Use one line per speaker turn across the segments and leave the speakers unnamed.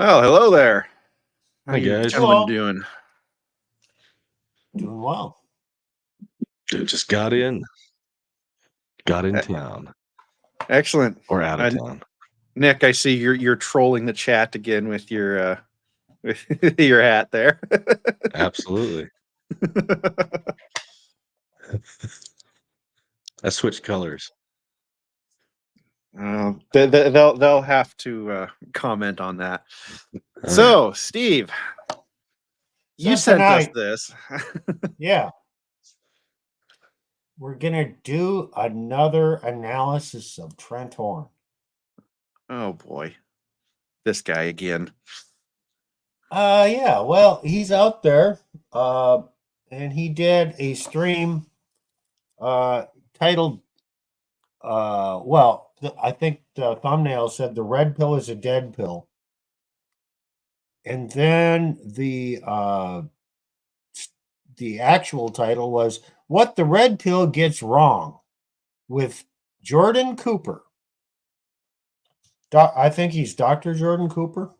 Well, hello there. How
Hi,
you
guys.
gentlemen
Hello.
doing?
Doing well.
Just got in
E-
town
Excellent.
or out of town.
Nick, I see you're trolling the chat again with your with your hat there.
Absolutely. I switched colors.
They'll have to comment on that.
All
So, Steve, you
So
sent us
tonight-
this.
Yeah. We're going to do another analysis of Trent Horn.
Oh boy, this guy again.
Yeah, well, he's out there. And he did a stream titled I think the thumbnail said the red pill is a dead pill. And then the actual title was What the Red Pill Gets Wrong with Jordan Cooper. I think he's Dr. Jordan Cooper.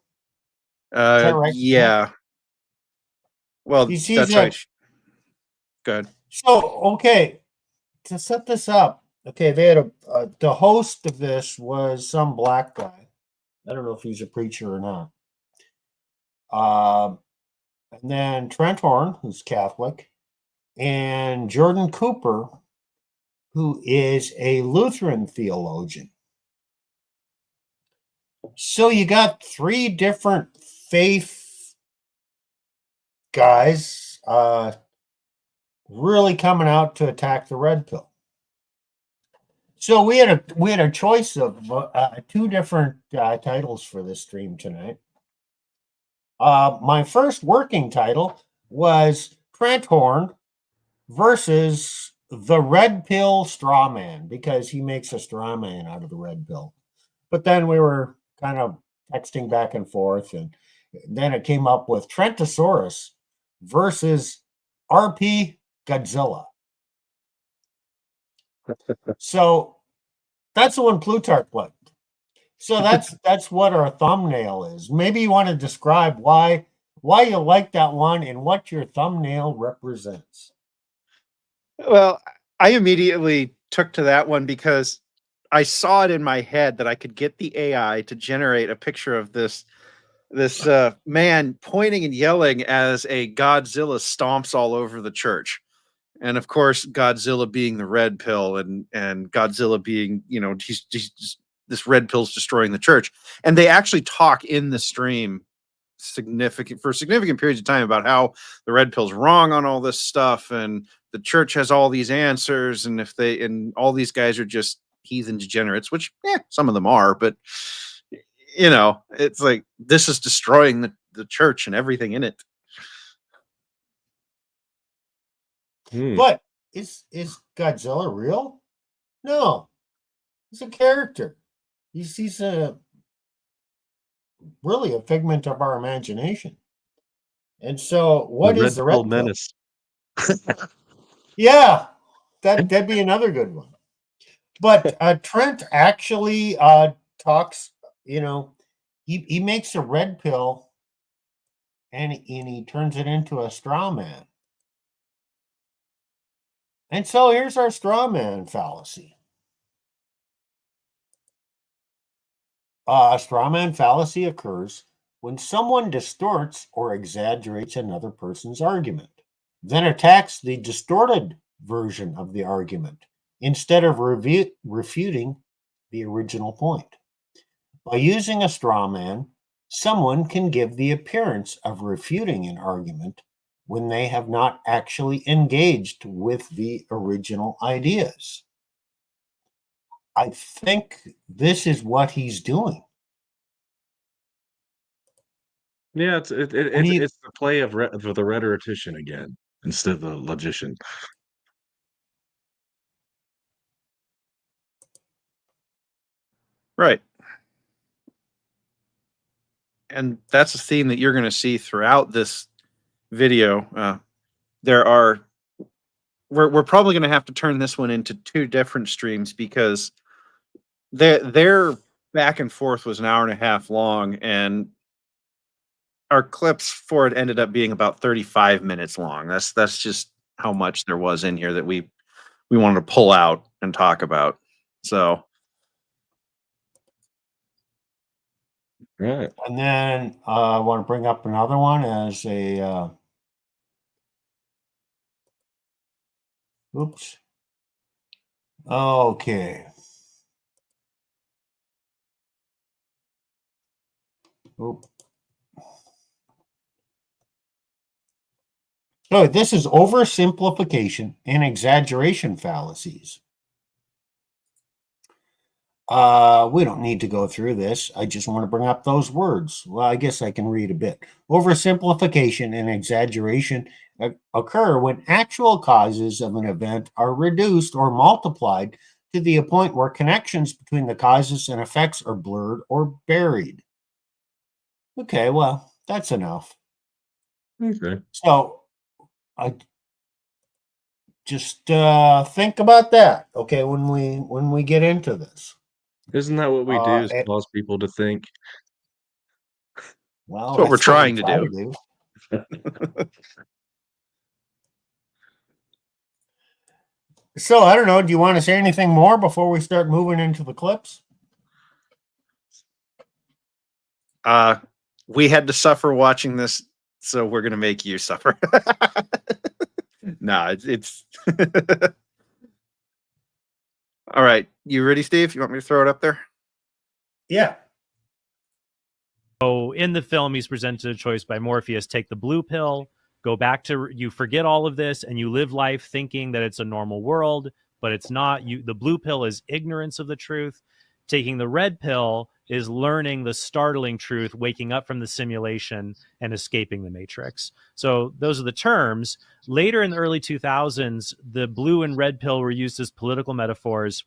Is that right?
Yeah. Well,
He's
that's right. Good.
So, okay, to set this up, okay, they had the host of this was some black guy. I don't know if he's a preacher or not. And then Trent Horn, who's Catholic, and Jordan Cooper, who is a Lutheran theologian. So you got three different faith guys really coming out to attack the red pill. So we had a choice of two different titles for this stream tonight. My first working title was Trent Horn versus the red pill straw man, because he makes a straw man out of the red pill. But then we were kind of texting back and forth, and then it came up with Trentasaurus versus RP Godzilla. So that's the one Plutarch liked. So that's what our thumbnail is. Maybe you want to describe why you like that one and what your thumbnail represents.
Well, I immediately took to that one because I saw it in my head that I could get the AI to generate a picture of this man pointing and yelling as a Godzilla stomps all over the church. And of course, Godzilla being the red pill, and Godzilla being, he's this red pill's destroying the church. And they actually talk in the stream significant periods of time about how the red pill's wrong on all this stuff, and the church has all these answers, and and all these guys are just heathen degenerates, which some of them are, but it's like this is destroying the church and everything in it.
But is Godzilla real? No, he's a character. He's really a figment of our imagination. And so, what is the red pill
menace?
Yeah, that'd be another good one. But Trent actually talks. He makes a red pill, and he turns it into a straw man. And so here's our straw man fallacy. A straw man fallacy occurs when someone distorts or exaggerates another person's argument, then attacks the distorted version of the argument instead of refuting the original point. By using a straw man, someone can give the appearance of refuting an argument when they have not actually engaged with the original ideas. I think this is what he's doing.
Yeah, it's the play of the rhetorician again instead of the logician.
Right. And that's a theme that you're going to see throughout this video. We're probably going to have to turn this one into two different streams because their back and forth was an hour and a half long, and our clips for it ended up being about 35 minutes long. That's just how much there was in here that we wanted to pull out and talk about. So,
right.
And then I want to bring up another one as a oops. Okay. Oop. So this is oversimplification and exaggeration fallacies. We don't need to go through this. I just want to bring up those words. Well, I guess I can read a bit. Oversimplification and exaggeration occur when actual causes of an event are reduced or multiplied to the point where connections between the causes and effects are blurred or buried. Okay, well, that's enough.
Okay.
So I just think about that, okay, when we get into this.
Isn't that what we do? Is cause people to think?
Well,
that's what we're trying to do.
So I don't know. Do you want to say anything more before we start moving into the clips?
We had to suffer watching this, so we're gonna make you suffer. No, it's all right. You ready, Steve? You want me to throw it up there?
Yeah.
So in the film, he's presented a choice by Morpheus: take the blue pill, go back to, you forget all of this, and you live life thinking that it's a normal world, but it's not. The blue pill is ignorance of the truth. Taking the red pill is learning the startling truth, waking up from the simulation and escaping the matrix. So those are the terms. Later in the early 2000s, the blue and red pill were used as political metaphors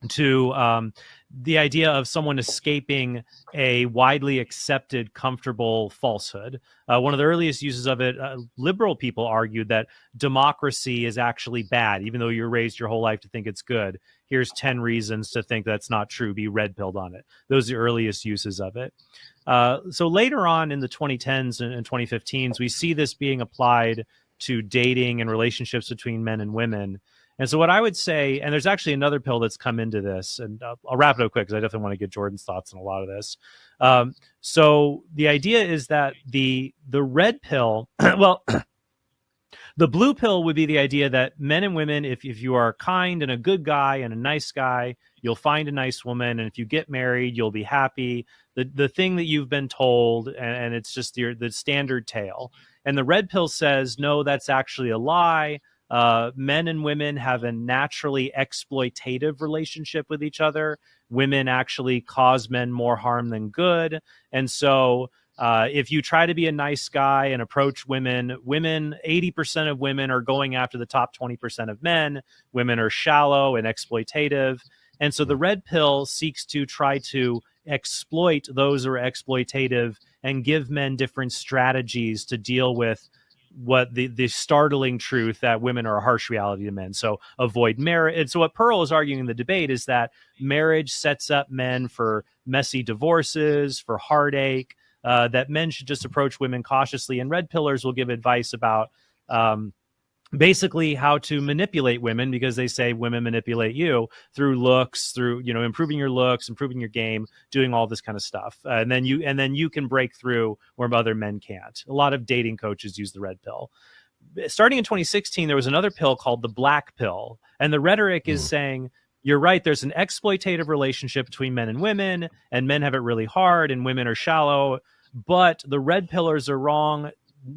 to the idea of someone escaping a widely accepted, comfortable falsehood. One of the earliest uses of it, liberal people argued that democracy is actually bad, even though you're raised your whole life to think it's good. Here's 10 reasons to think that's not true. Be red-pilled on it. Those are the earliest uses of it. So later on in the 2010s and 2015s, we see this being applied to dating and relationships between men and women. And so what I would say, and there's actually another pill that's come into this, and I'll wrap it up quick because I definitely want to get Jordan's thoughts on a lot of this. So the idea is that the red pill, well, the blue pill would be the idea that men and women, if you are kind and a good guy and a nice guy, you'll find a nice woman. And if you get married, you'll be happy. The thing that you've been told, and it's just the standard tale. And the red pill says, no, that's actually a lie. Men and women have a naturally exploitative relationship with each other. Women actually cause men more harm than good. And so if you try to be a nice guy and approach women, 80% of women are going after the top 20% of men. Women are shallow and exploitative. And so the red pill seeks to try to exploit those who are exploitative and give men different strategies to deal with what the startling truth that women are a harsh reality to men. So avoid marriage. And so what Pearl is arguing in the debate is that marriage sets up men for messy divorces, for heartache, that men should just approach women cautiously. And red pillars will give advice about basically how to manipulate women, because they say women manipulate you through looks, through, improving your looks, improving your game, doing all this kind of stuff. And then you can break through where other men can't. A lot of dating coaches use the red pill. Starting in 2016, there was another pill called the black pill. And the rhetoric is saying, you're right, there's an exploitative relationship between men and women, and men have it really hard and women are shallow. But the red pillars are wrong.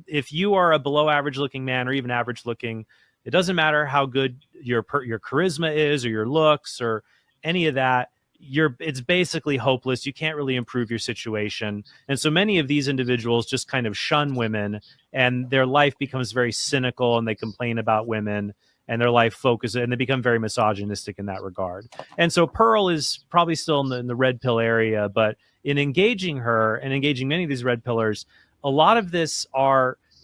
If you are a below average looking man or even average looking, it doesn't matter how good your charisma is or your looks or any of that. It's basically hopeless. You can't really improve your situation. And so many of these individuals just kind of shun women, and their life becomes very cynical, and they complain about women, and their life focuses, and they become very misogynistic in that regard. And so Pearl is probably still in the red pill area, but in engaging her and engaging many of these red pillars, a lot of this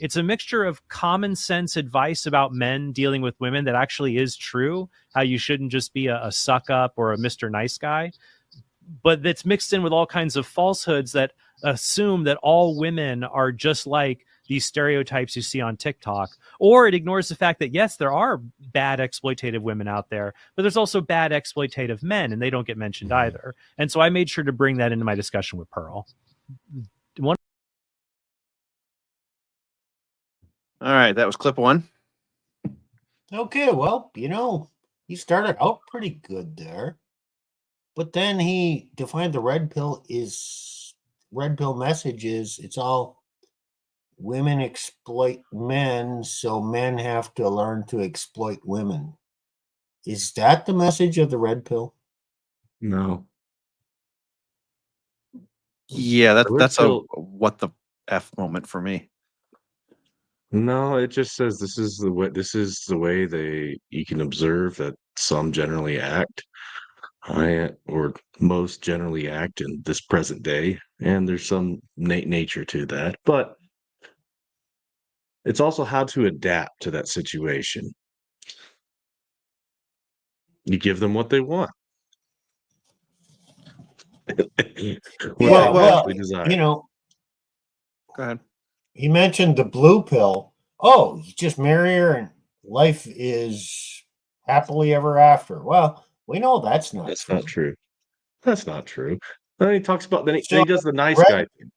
it's a mixture of common sense advice about men dealing with women that actually is true, how you shouldn't just be a suck up or a Mr. Nice Guy, but that's mixed in with all kinds of falsehoods that assume that all women are just like these stereotypes you see on TikTok, or it ignores the fact that yes, there are bad exploitative women out there, but there's also bad exploitative men, and they don't get mentioned either. And so I made sure to bring that into my discussion with Pearl.
All right, that was clip 1.
Okay, well, he started out pretty good there, but then he defined the red pill message is it's all women exploit men, so men have to learn to exploit women. Is that the message of the red pill?
No.
Yeah, that's a what the F moment for me.
No, it just says this is the way you can observe that some generally act, or most generally act in this present day, and there's some nature to that, but it's also how to adapt to that situation. You give them what they want.
Well,
desire.
Go ahead.
He mentioned the blue pill. Oh, you just marry her and life is happily ever after. Well, we know that's not true.
That's not true. Then he talks about, then he does the nice
red,
guy thing.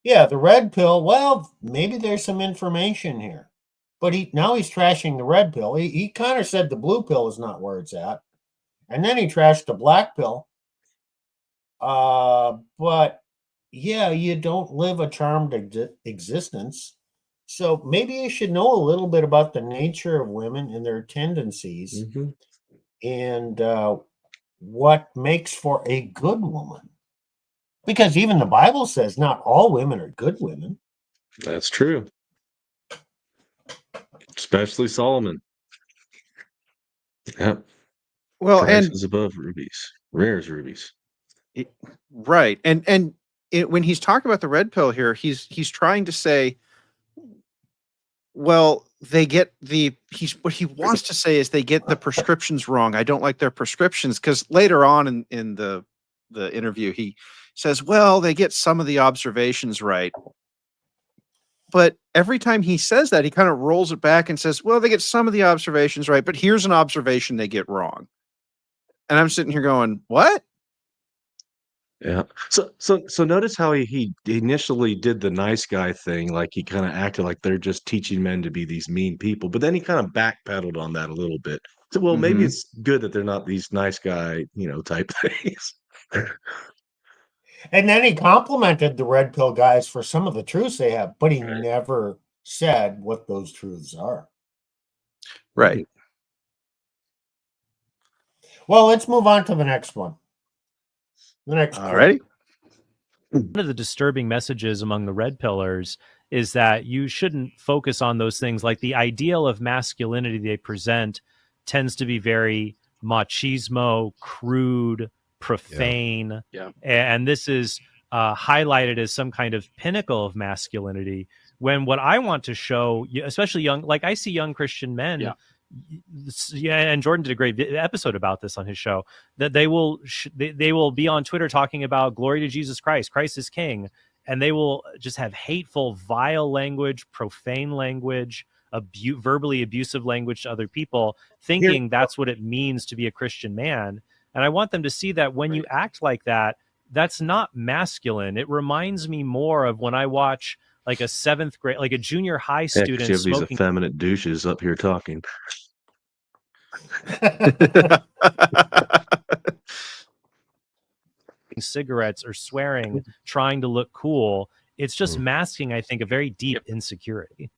Yeah, the red pill. Well, maybe there's some information here, but now he's trashing the red pill. He kind of said the blue pill is not where it's at, and then he trashed the black pill. But yeah, you don't live a charmed existence. So maybe you should know a little bit about the nature of women and their tendencies, and what makes for a good woman. Because even the Bible says not all women are good women.
That's true. Especially Solomon. Yep.
Well,
Price is above rubies. Rare as rubies.
Right. And when he's talking about the red pill here, he's trying to say, well, they get what he wants to say is they get the prescriptions wrong. I don't like their prescriptions, because later on in the interview, he says, well, they get some of the observations right. But every time he says that, he kind of rolls it back and says, well, they get some of the observations right, but here's an observation they get wrong. And I'm sitting here going, what?
Yeah. So notice how he initially did the nice guy thing, like he kind of acted like they're just teaching men to be these mean people, but then he kind of backpedaled on that a little bit. So, well, maybe it's good that they're not these nice guy, type things.
And then he complimented the red pill guys for some of the truths they have, but he never said what those truths are.
Right.
Well, let's move on to the next one.
All
right.
One of the disturbing messages among the red pillars is that you shouldn't focus on those things. Like the ideal of masculinity they present tends to be very machismo, crude, profane.
Yeah.
And this is highlighted as some kind of pinnacle of masculinity, when what I want to show, especially young, like I see young Christian men, and Jordan did a great episode about this on his show, that they will be on Twitter talking about glory to Jesus Christ, Christ is king, and they will just have hateful, vile language, profane language, verbally abusive language to other people, thinking that's what it means to be a Christian man. And I want them to see that when you act like that, that's not masculine. It reminds me more of when I watch like a 7th grade, like a junior high student
you have
smoking
these effeminate douches up here talking.
cigarettes or swearing, trying to look cool. It's just masking, I think, a very deep insecurity.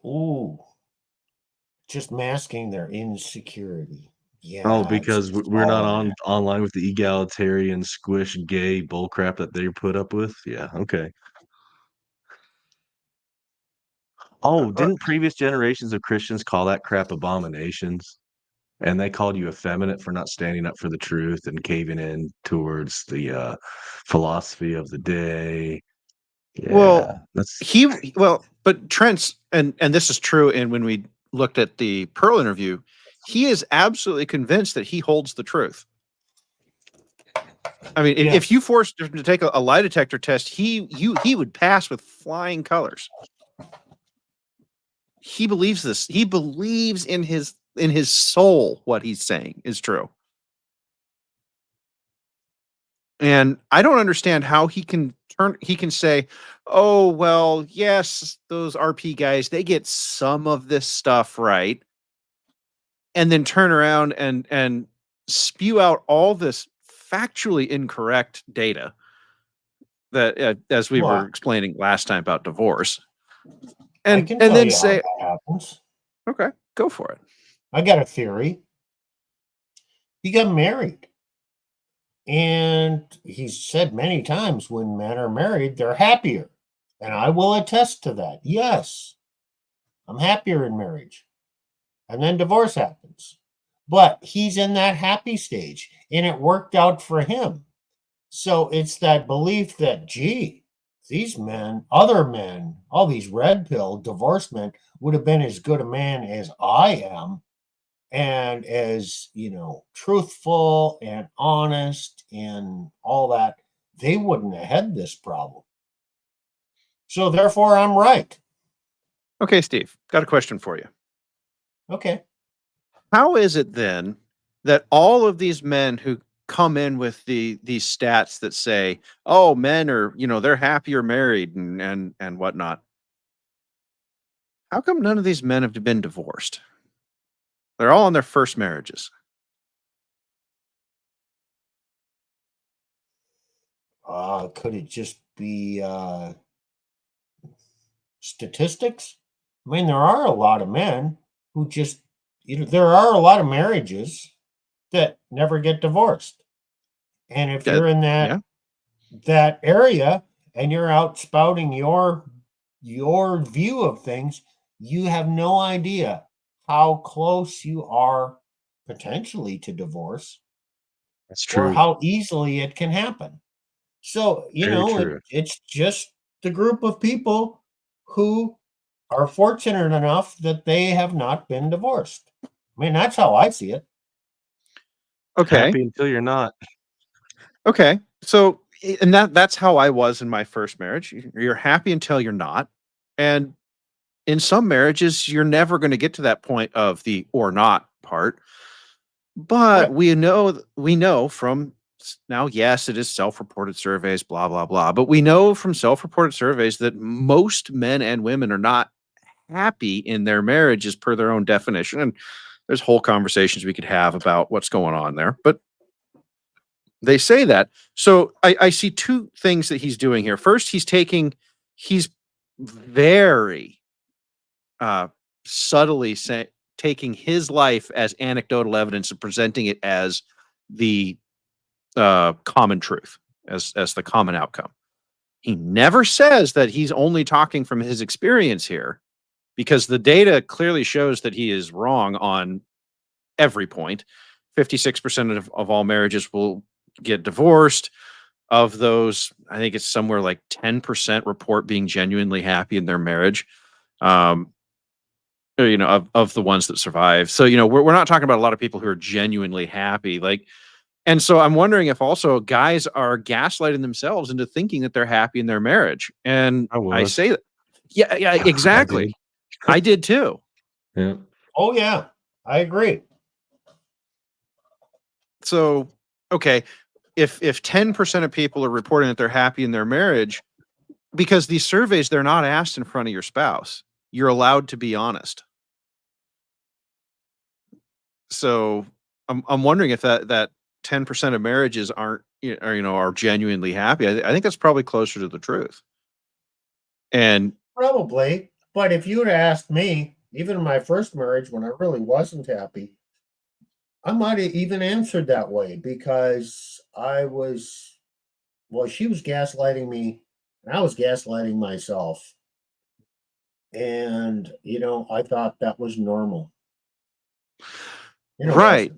Ooh, just masking their insecurity. Yeah.
Oh, because we're not online with the egalitarian squish gay bullcrap that they put up with. Yeah. Okay. Oh, didn't previous generations of Christians call that crap abominations? And they called you effeminate for not standing up for the truth and caving in towards the philosophy of the day. Yeah,
but Trent's, and this is true. And when we looked at the Pearl interview, he is absolutely convinced that he holds the truth. I mean,
Yeah.
if you forced him to take a lie detector test, he would pass with flying colors. He believes this. He believes in his soul what he's saying is true. And I don't understand how he can say, "Oh, well, yes, those RP guys, they get some of this stuff right." And then turn around and spew out all this factually incorrect data that as we were
Well,
explaining last time about divorce.
I
And
can tell
then
you how
say,
that happens.
"Okay, go for it."
I got a theory. He got married. And he's said many times when men are married, they're happier. And I will attest to that. Yes, I'm happier in marriage. And then divorce happens. But he's in that happy stage and it worked out for him. So it's that belief that, gee, these men, other men, all these red pill divorced men would have been as good a man as I am and as, truthful and honest and all that. They wouldn't have had this problem. So therefore, I'm right.
Okay, Steve, got a question for you.
Okay.
How is it then that all of these men who come in with these stats that say, "Oh, men are, they're happier married and whatnot," how come none of these men have been divorced? They're all in their first marriages.
Could it just be statistics? I mean, there are a lot of men who just, there are a lot of marriages that never get divorced. And if you're in
Yeah.
that area and you're out spouting your view of things, you have no idea how close you are potentially to divorce
That's
or
true.
how easily it can happen. So,
Very true.
it's just the group of people who are fortunate enough that they have not been divorced. I mean, that's how I see it.
Okay.
Happy until you're not.
Okay. So, and that's how I was in my first marriage. You're happy until you're not. And in some marriages, you're never going to get to that point of the or not part. But
Right.
we know from now, yes, it is self-reported surveys, blah, blah, blah. But we know from self-reported surveys that most men and women are not happy in their marriages per their own definition. And there's whole conversations we could have about what's going on there. But they say that. So I see two things that he's doing here. First, he's very subtly taking his life as anecdotal evidence and presenting it as the common truth, as the common outcome. He never says that he's only talking from his experience here, because the data clearly shows that he is wrong on every point. 56% of all marriages will get divorced. Of those, I think it's somewhere like 10% report being genuinely happy in their marriage. Of the ones that survive. So, we're not talking about a lot of people who are genuinely happy. And so I'm wondering if also guys are gaslighting themselves into thinking that they're happy in their marriage. And I
was.
say that, yeah, exactly. I did too.
Yeah.
Oh, yeah, I agree.
So, okay, if 10% of people are reporting that they're happy in their marriage, because these surveys, they're not asked in front of your spouse. You're allowed to be honest. So I'm wondering if that 10% of marriages are genuinely happy. I think that's probably closer to the truth. And
Probably. But if you would have asked me, even in my first marriage when I really wasn't happy, I might have even answered that way because she was gaslighting me and I was gaslighting myself. And, I thought that was normal.
right.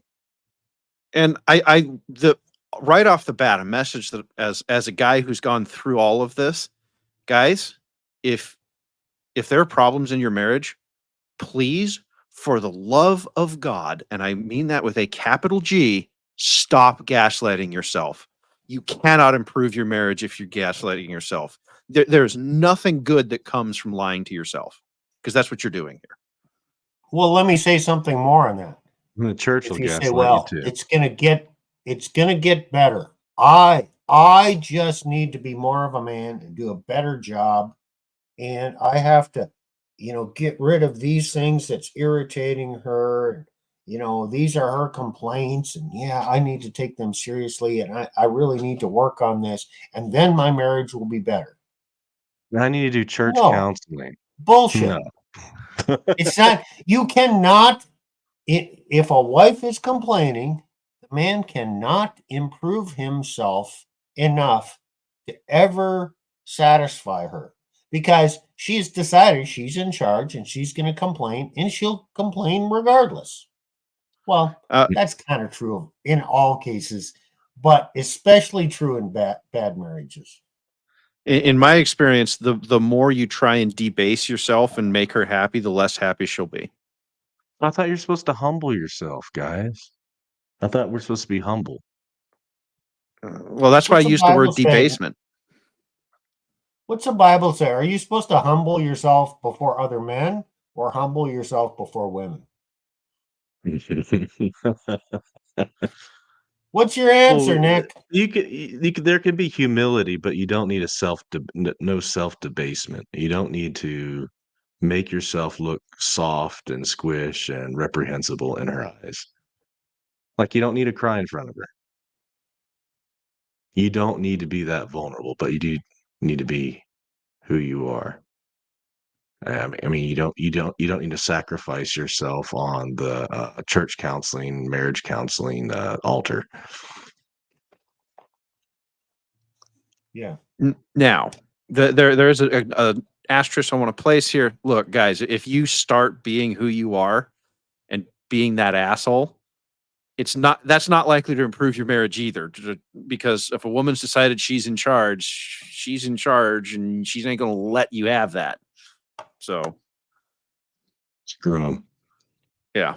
And the right off the bat, a message that as a guy who's gone through all of this, guys, if there are problems in your marriage, please, for the love of God, and I mean that with a capital G, stop gaslighting yourself. you cannot improve your marriage if you're gaslighting yourself. There's nothing good that comes from lying to yourself, because that's what you're doing here.
Well, let me say something more on that.
And the church
If
will
you say,
gaslight
well,
you too.
it's gonna get better. I just need to be more of a man and do a better job, and I have to, get rid of these things that's irritating her. These are her complaints, and yeah, I need to take them seriously, and I really need to work on this, and then my marriage will be better.
I need to do church
No.
counseling.
Bullshit.
No.
It's not, you cannot, if a wife is complaining, the man cannot improve himself enough to ever satisfy her, because she's decided she's in charge and she's going to complain, and she'll complain regardless. Well, that's kind of true in all cases, but especially true in bad marriages.
In my experience, the more you try and debase yourself and make her happy, the less happy she'll be.
I thought you're supposed to humble yourself, guys. I thought we're supposed to be humble.
Well, that's why I
What's the
used the word
Bible say?
debasement.
What's the Bible say? Are you supposed to humble yourself before other men, or humble yourself before women? What's your answer,
Well,
Nick?
you could there can be humility, but you don't need no self debasement. You don't need to make yourself look soft and squish and reprehensible in her eyes. Like, you don't need to cry in front of her. You don't need to be that vulnerable, but you do need to be who you are. I mean, you don't need to sacrifice yourself on the church counseling, marriage counseling altar.
Yeah.
Now, there's a asterisk I want to place here. Look, guys, if you start being who you are and being that asshole, that's not likely to improve your marriage either. Because if a woman's decided she's in charge, and she ain't going to let you have that. So,
Screw 'em.
yeah.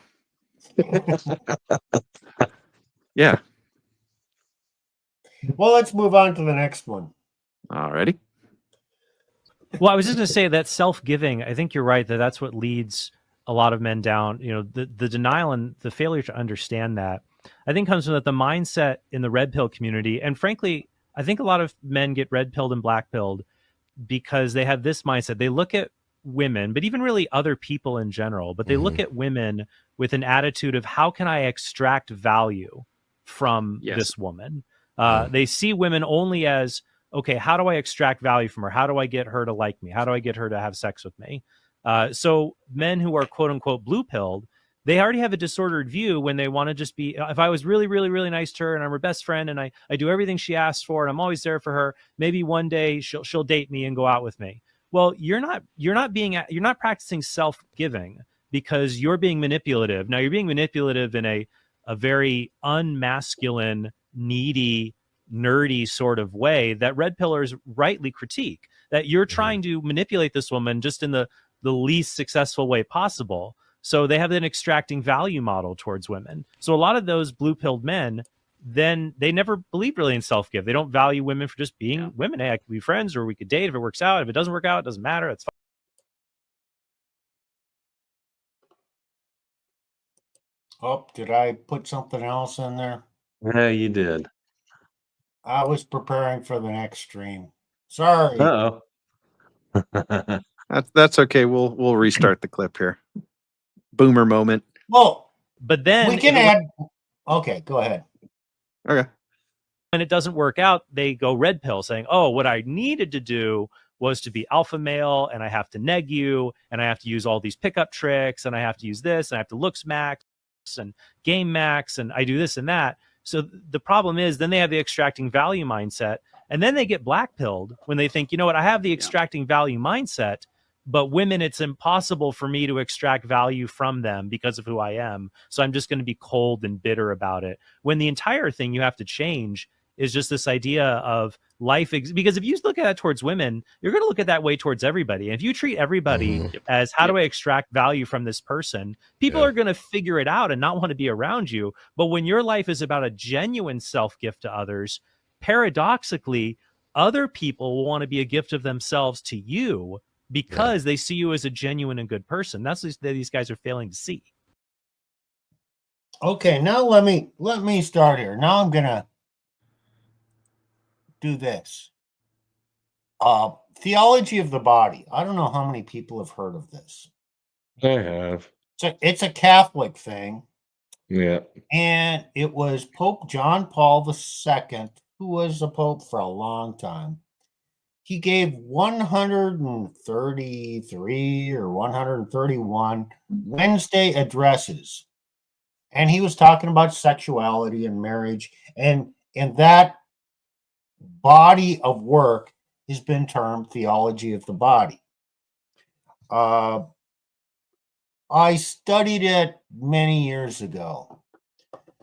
Yeah.
Well, let's move on to the next one.
Alrighty.
Well, I was just going to say that self-giving, I think you're right, that's what leads a lot of men down. The denial and the failure to understand that, I think, comes from the mindset in the red pill community. And frankly, I think a lot of men get red pilled and black pilled because they have this mindset. They look at women, but even really other people in general, but they look at women with an attitude of, how can I extract value from this woman? They see women only as, okay, how do I extract value from her? How do I get her to like me? How do I get her to have sex with me? So men who are quote unquote blue pilled, they already have a disordered view when they want to just be, if I was really, really, really nice to her and I'm her best friend and I do everything she asks for and I'm always there for her, maybe one day she'll date me and go out with me. Well, you're not practicing self-giving because you're being manipulative. Now, you're being manipulative in a very unmasculine, needy, nerdy sort of way that red pillars rightly critique, that you're trying to manipulate this woman just in the least successful way possible. So they have an extracting value model towards women. So a lot of those blue-pilled men, then they never believe really in self-give. They don't value women for just being women. Hey, I could be friends, or we could date if it works out. If it doesn't work out, it doesn't matter. It's fine.
Oh, did I put something else in there?
Yeah, you did.
I was preparing for the next stream. Sorry.
Uh-oh.
That's okay. We'll restart the clip here. Boomer moment.
Well,
but then
we can add. Okay, go ahead.
Okay.
When it doesn't work out, they go red pill, saying, oh, what I needed to do was to be alpha male, and I have to neg you, and I have to use all these pickup tricks, and I have to use this, and I have to looks max and game max, and I do this and that. So the problem is, then they have the extracting value mindset, and then they get black pilled when they think, you know what, I have the extracting value mindset, but women, it's impossible for me to extract value from them because of who I am. So I'm just going to be cold and bitter about it. When the entire thing you have to change is just this idea of life. Because if you look at it towards women, you're going to look at that way towards everybody. And if you treat everybody as, how do I extract value from this person? People are going to figure it out and not want to be around you. But when your life is about a genuine self-gift to others, paradoxically, other people will want to be a gift of themselves to you because they see you as a genuine and good person. That's what these guys are failing to see.
Okay, now let me start here. Now I'm gonna do this. Theology of the body. I don't know how many people have heard of this.
I have.
It's a Catholic thing,
Yeah.
and it was Pope John Paul II, who was a pope for a long time. He gave 133 or 131 Wednesday addresses, and he was talking about sexuality and marriage, and that body of work has been termed theology of the body. I studied it many years ago,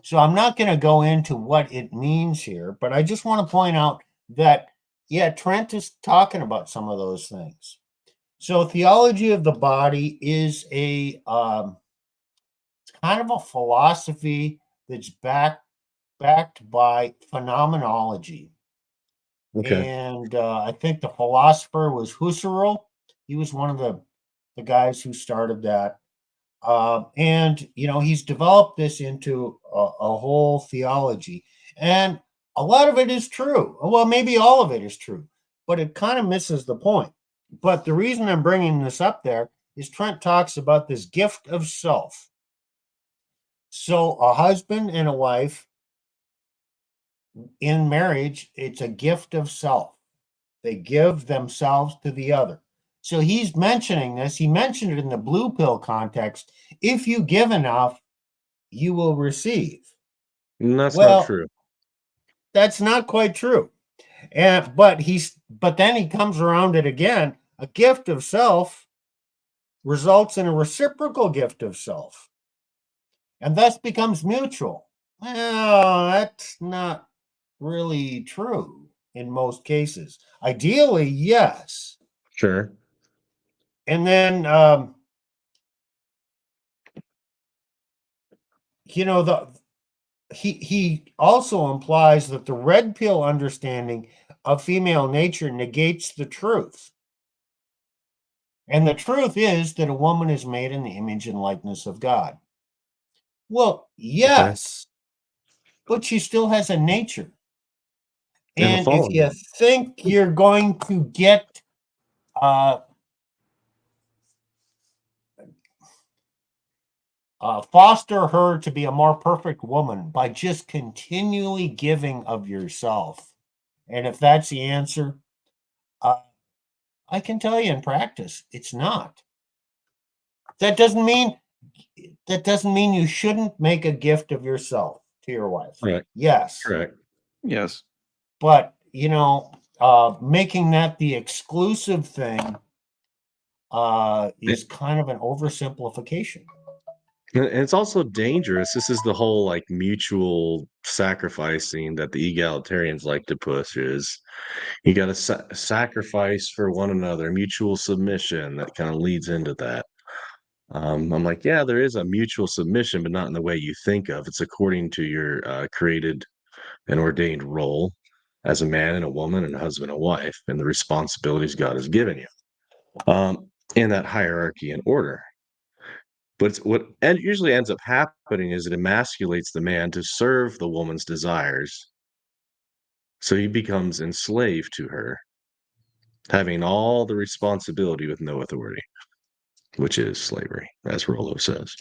so I'm not going to go into what it means here, but I just want to point out that, yeah, Trent is talking about some of those things. So theology of the body is a kind of a philosophy that's backed by phenomenology.
Okay.
And I think the philosopher was Husserl. He was one of the guys who started that. And, he's developed this into a whole theology. And a lot of it is true. Well, maybe all of it is true, but it kind of misses the point. But the reason I'm bringing this up there is Trent talks about this gift of self. So a husband and a wife in marriage, it's a gift of self. They give themselves to the other. So he's mentioning this. He mentioned it in the blue pill context. If you give enough, you will receive.
And that's
Well,
not true.
that's not quite true. But then he comes around it again. A gift of self results in a reciprocal gift of self, and thus becomes mutual. Well, that's not really true in most cases. Ideally, yes.
Sure.
And then he also implies that the red pill understanding of female nature negates the truth. And the truth is that a woman is made in the image and likeness of God. Well, yes, but she still has a nature.
And a
And if
fallen
you
one.
think you're going to get foster her to be a more perfect woman by just continually giving of yourself, and if that's the answer, I can tell you in practice, it's not. That doesn't mean you shouldn't make a gift of yourself to your wife.
Right.
Yes.
Correct.
Yes.
But making that the exclusive thing is kind of an oversimplification.
And it's also dangerous. This is the whole like mutual sacrificing that the egalitarians like to push is you got to sacrifice for one another, mutual submission that kind of leads into that. I'm like, yeah, there is a mutual submission, but not in the way you think of. It's according to your created and ordained role as a man and a woman and a husband and wife and the responsibilities God has given you in that hierarchy and order. But what usually ends up happening is it emasculates the man to serve the woman's desires. So he becomes enslaved to her, having all the responsibility with no authority, which is slavery, as Rollo says.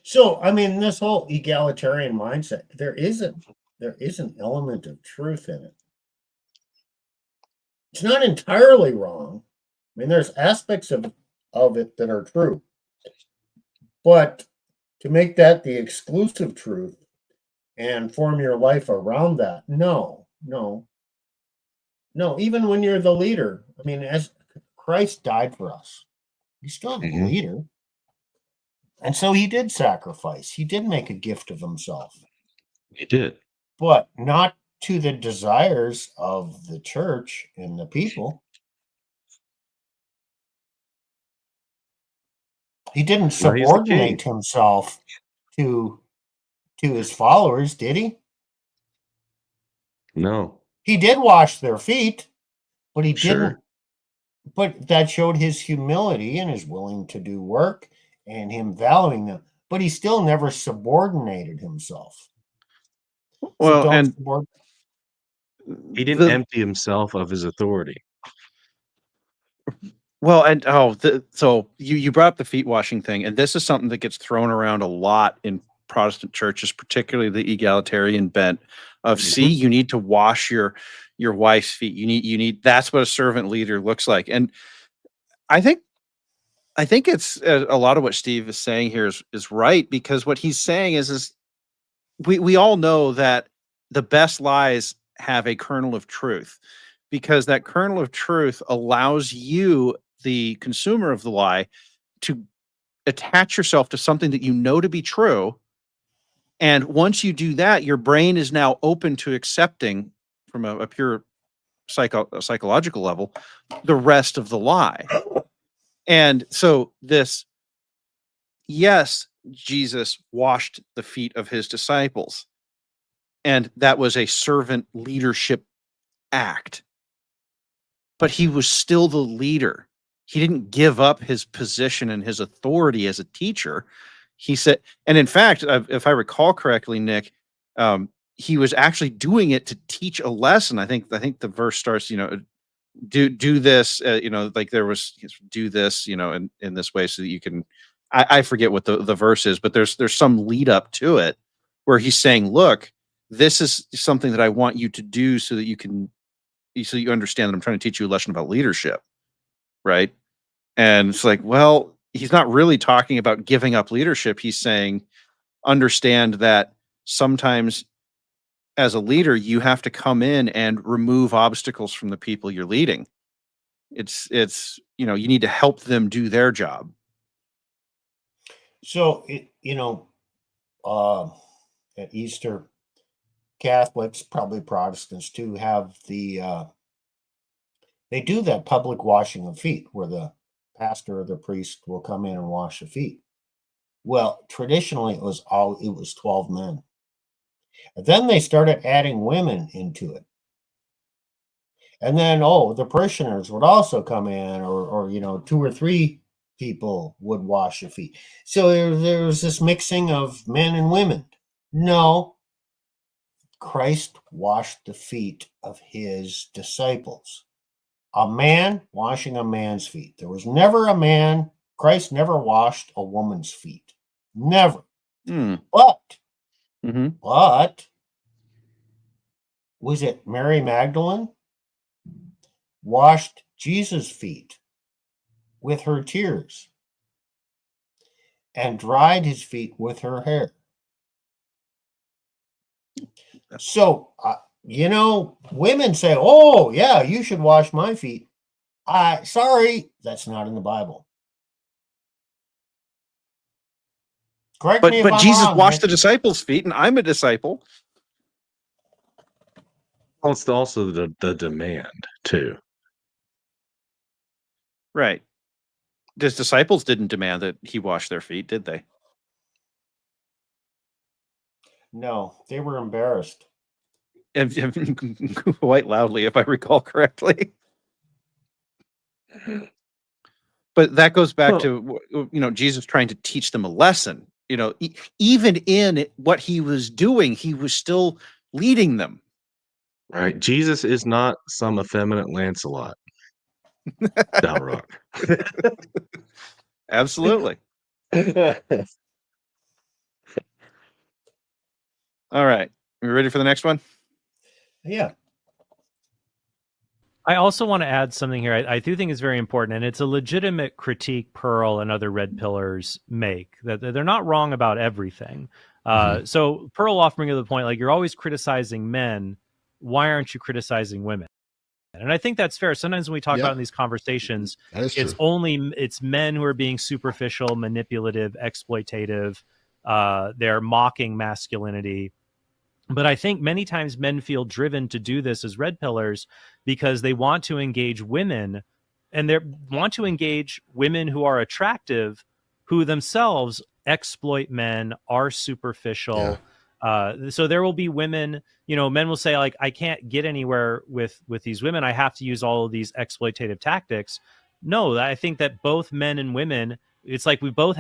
So, I mean, this whole egalitarian mindset, there is an element of truth in it. It's not entirely wrong. I mean, there's aspects of it that are true. But to make that the exclusive truth and form your life around that, no. Even when you're the leader, I mean, as Christ died for us, he's still the leader. And so he did sacrifice. He did make a gift of himself.
He did.
But not to the desires of the church and the people. He didn't subordinate himself to his followers, did he?
No.
He did wash their feet, but he
Sure.
didn't. But that showed his humility and his willing to do work and him valuing them. But he still never subordinated himself. So
Well,
don't
and
subordinate.
He didn't
the,
empty himself of his authority.
well, and so you brought up the feet washing thing, and this is something that gets thrown around a lot in Protestant churches, particularly the egalitarian bent of see, you need to wash your wife's feet. You need that's what a servant leader looks like. And I think it's a lot of what Steve is saying here is right, because what he's saying is we all know that the best lies have a kernel of truth, because that kernel of truth allows you, the consumer of the lie, to attach yourself to something that you know to be true. And once you do that, your brain is now open to accepting, from a pure psychological level, the rest of the lie. And so yes, Jesus washed the feet of his disciples, and that was a servant leadership act. But he was still the leader. He didn't give up his position and his authority as a teacher. He said, and in fact, if I recall correctly, Nick, he was actually doing it to teach a lesson. I think the verse starts, do this, like there was, do this, in this way so that you can, I forget what the verse is, but there's some lead up to it where he's saying, look, this is something that I want you to do so that you understand that I'm trying to teach you a lesson about leadership. Right. And it's like, well, he's not really talking about giving up leadership. He's saying, understand that sometimes as a leader, you have to come in and remove obstacles from the people you're leading. It's you need to help them do their job.
So, at Easter, Catholics, probably Protestants too, have they do that public washing of feet where the pastor or the priest will come in and wash the feet. Well, traditionally it was 12 men. And then they started adding women into it. And then, the parishioners would also come in, or 2 or 3 people would wash the feet. So there was this mixing of men and women. No, Christ washed the feet of his disciples. A man washing a man's feet. There was never a man, Christ never washed a woman's feet. Never. But was it Mary Magdalene? Washed Jesus' feet with her tears and dried his feet with her hair. So, women say, oh, yeah, you should wash my feet. Sorry, that's not in the Bible. Correct me if
But
I'm
Jesus
wrong,
washed
Nick.
the disciples' feet, and I'm a disciple.
Well, it's also the demand too.
Right. His disciples didn't demand that he wash their feet, did they?
No, they were embarrassed.
Quite loudly, if I recall correctly. But that goes back to Jesus trying to teach them a lesson. Even in what he was doing, he was still leading them.
Right. Jesus is not some effeminate Lancelot. Balrog.
Absolutely. All right. Are we ready for the next one?
Yeah.
I also want to add something here. I do think it's very important, and it's a legitimate critique Pearl and other red pillars make, that they're not wrong about everything. So Pearl often brings to the point, like, you're always criticizing men. Why aren't you criticizing women? And I think that's fair. Sometimes when we talk about in these conversations, it's men who are being superficial, manipulative, exploitative. They're mocking masculinity. But I think many times men feel driven to do this as red pillars because they want to engage women, and they want to engage women who are attractive, who themselves exploit men, are superficial, So there will be women, men will say, like, I can't get anywhere with these women. I have to use all of these exploitative tactics. No, I think that both men and women, it's like both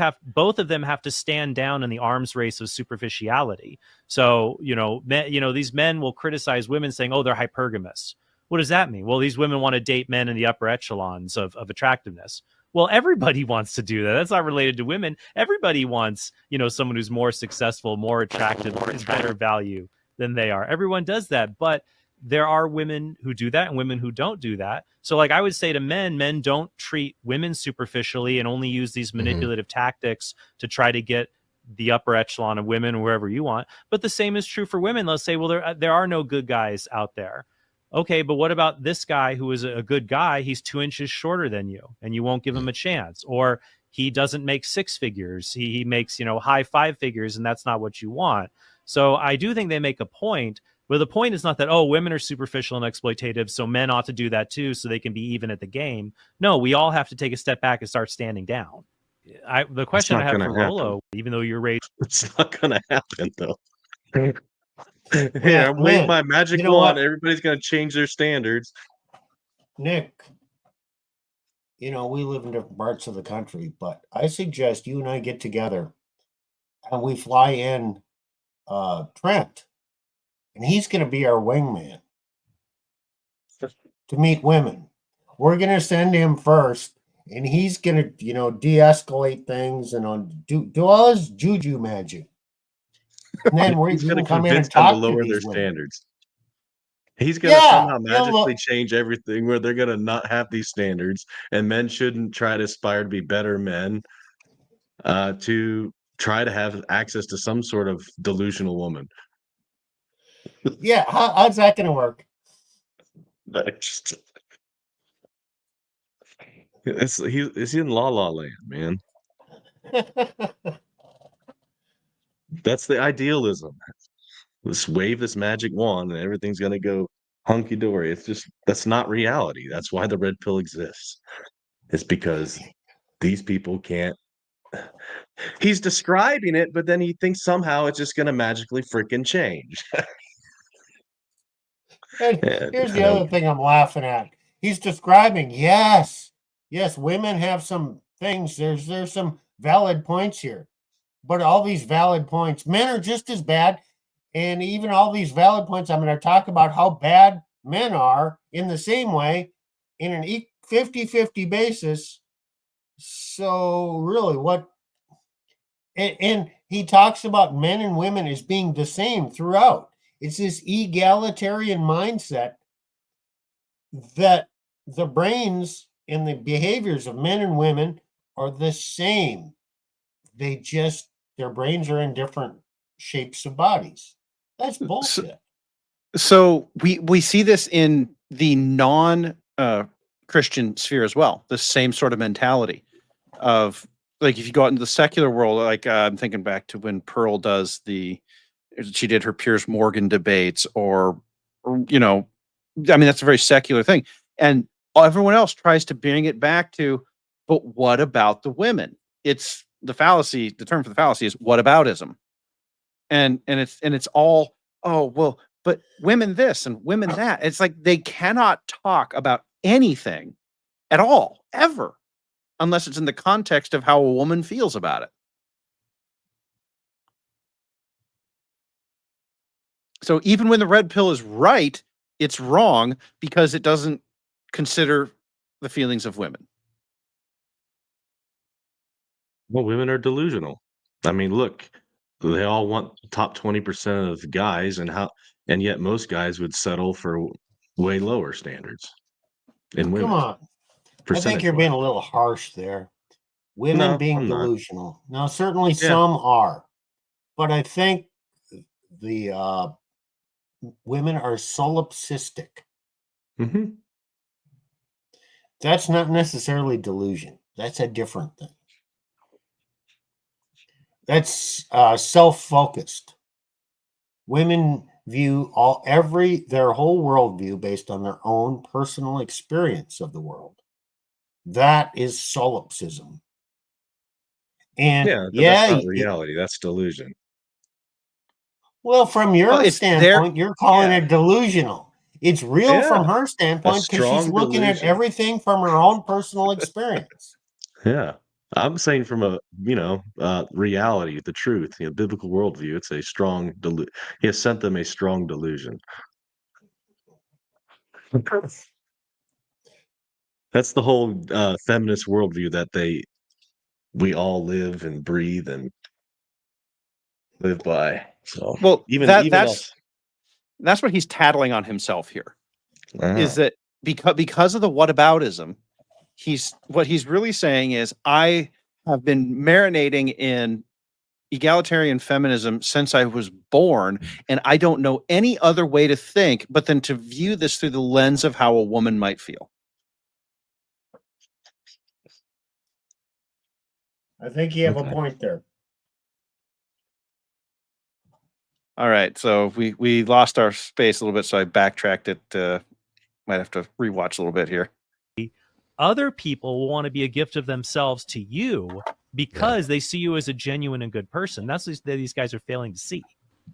of them have to stand down in the arms race of superficiality. So, these men will criticize women saying, oh, they're hypergamous. What does that mean? Well, these women want to date men in the upper echelons of attractiveness. Well, everybody wants to do that. That's not related to women. Everybody wants, someone who's more successful, more attractive, is better value than they are. Everyone does that. But there are women who do that and women who don't do that. So, like, I would say to men don't treat women superficially and only use these manipulative tactics to try to get the upper echelon of women or wherever you want. But the same is true for women. Let's say, well, there are no good guys out there. Okay, but what about this guy who is a good guy? He's 2 inches shorter than you, and you won't give him a chance. Or he doesn't make 6 figures. He makes, high 5 figures, and that's not what you want. So I do think they make a point, but the point is not that, oh, women are superficial and exploitative, so men ought to do that too, so they can be even at the game. No, we all have to take a step back and start standing down. The question I have for Rolo, even though you're raised,
it's not going to happen though. Yeah, I'm waving my magic wand. Everybody's going to change their standards.
Nick, we live in different parts of the country, but I suggest you and I get together and we fly in Trent, and he's going to be our wingman to meet women. We're going to send him first, and he's going to, de-escalate things and do all his juju magic. And then
he's going to convince them to lower their standards. He's going to somehow magically change everything where they're going to not have these standards, and men shouldn't try to aspire to be better men to try to have access to some sort of delusional woman.
Yeah, how's that going to work?
He's in La La Land, man. That's the idealism. Let's wave this magic wand and everything's going to go hunky-dory. That's not reality. That's why the red pill exists. It's because these people can't. He's describing it, but then he thinks somehow it's just going to magically freaking change.
And here's the other thing I'm laughing at. He's describing, yes, women have some things. There's some valid points here. But all these valid points, men are just as bad. And even all these valid points, I'm going to talk about how bad men are in the same way in an 50-50 basis. So really what, and he talks about men and women as being the same throughout. It's this egalitarian mindset that the brains and the behaviors of men and women are the same. Their brains are in different shapes of bodies. That's bullshit.
So we see this in the non-Christian sphere as well. The same sort of mentality of, like, if you go out into the secular world, like I'm thinking back to when Pearl she did her Piers Morgan debates, or that's a very secular thing. And everyone else tries to bring it back to, but what about the women? It's the fallacy. The term for the fallacy is whataboutism. And it's all, oh, well, but women this and women that. It's like they cannot talk about anything at all, ever, unless it's in the context of how a woman feels about it. So even when the red pill is right, it's wrong because it doesn't consider the feelings of women.
Well, women are delusional. I mean, look, they all want top 20% of guys, and yet most guys would settle for way lower standards in women.
Come on. I think you're being a little harsh there. Women being delusional. Now, certainly some are, but I think the women are solipsistic.
Mm-hmm.
That's not necessarily delusion. That's a different thing. That's self-focused. Women view their whole worldview based on their own personal experience of the world. That is solipsism. And
that's not reality. That's delusion.
Well, from your
Well, it's there.
standpoint, you're calling
Yeah.
it delusional. It's real from
Yeah.
her standpoint because she's
strong
looking at
delusion.
everything from her own personal experience.
Yeah. I'm saying from a, reality, the truth, biblical worldview, it's a strong he has sent them a strong delusion. That's the whole feminist worldview that we all live and breathe and live by. So
Well,
even
that's
us.
what he's tattling on himself here. Is
Ah,
that because of the whataboutism, what he's really saying is, I have been marinating in egalitarian feminism since I was born, and I don't know any other way to think but than to view this through the lens of how a woman might feel.
I think you have a
okay.
point there.
All right, so we lost our space a little bit, so I backtracked it. Might have to rewatch a little bit here.
Other people will want to be a gift of themselves to you because they see you as a genuine and good person. That's what these guys are failing to see.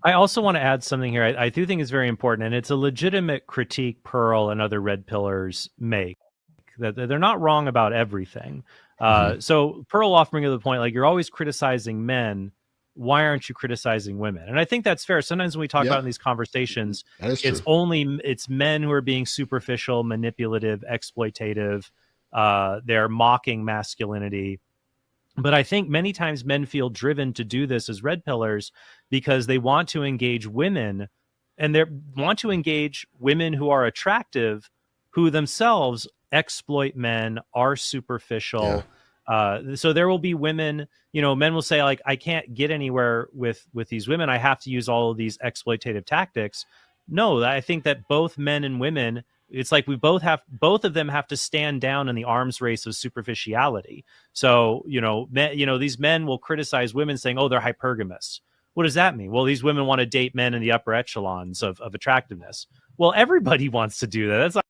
I also want to add something here. I do think it's very important, and it's a legitimate critique Pearl and other red pillars make, that they're not wrong about everything. So Pearl often brings to the point, like, you're always criticizing men. Why aren't you criticizing women? And I think that's fair. Sometimes when we talk about in these conversations, it's men who are being superficial, manipulative, exploitative. They're mocking masculinity. But I think many times men feel driven to do this as red pillars because they want to engage women, and they want to engage women who are attractive, who themselves exploit men, are superficial. So there will be women, men will say, like, I can't get anywhere with these women. I have to use all of these exploitative tactics. No, I think that both men and women, it's like both of them have to stand down in the arms race of superficiality. So, these men will criticize women saying, oh, they're hypergamous. What does that mean? Well, these women want to date men in the upper echelons of attractiveness. Well, everybody wants to do that. That's like,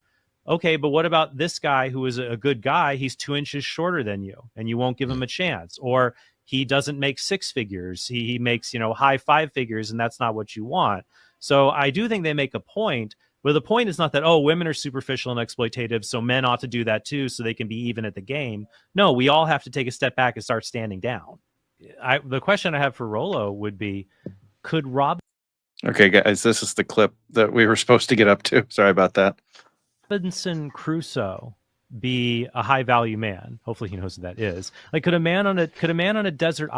okay, but what about this guy who is a good guy? He's 2 inches shorter than you, and you won't give him a chance. Or he doesn't make 6 figures. He makes, high 5 figures, and that's not what you want. So I do think they make a point. But the point is not that, oh, women are superficial and exploitative, so men ought to do that too, so they can be even at the game. No, we all have to take a step back and start standing down. The question I have for Rollo would be, could
Okay, guys, this is the clip that we were supposed to get up to. Sorry about that.
Robinson Crusoe be a high value man? Hopefully he knows what that is. Like, could a man on a desert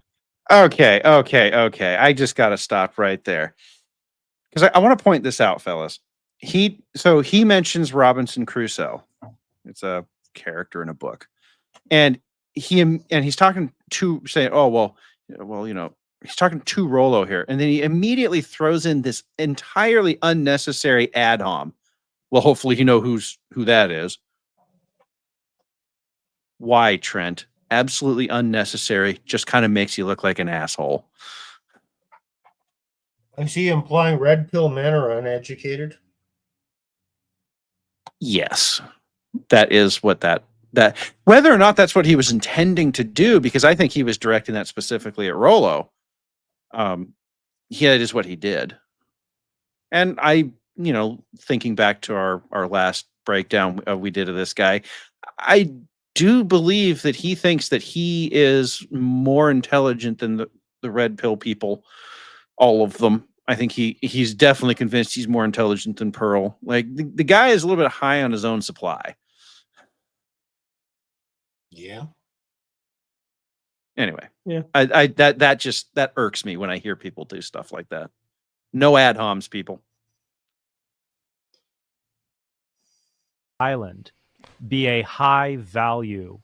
Okay. I just got to stop right there, because I want to point this out, fellas. He mentions Robinson Crusoe. It's a character in a book, and he's talking to, saying, oh, well, he's talking to Rollo here, and then he immediately throws in this entirely unnecessary ad hom. Well, hopefully you know who that is. Why, Trent? Absolutely unnecessary. Just kind of makes you look like an asshole.
Is he implying red pill men are uneducated?
Yes, that is what that whether or not that's what he was intending to do, because I think he was directing that specifically at Rollo. That is what he did. And I, thinking back to our last breakdown we did of this guy, I do believe that he thinks that he is more intelligent than the red pill people, all of them. I think he's definitely convinced he's more intelligent than Pearl. Like, the guy is a little bit high on his own supply.
Yeah.
Anyway,
Yeah.
that irks me when I hear people do stuff like that. No ad homs, people.
island be a high value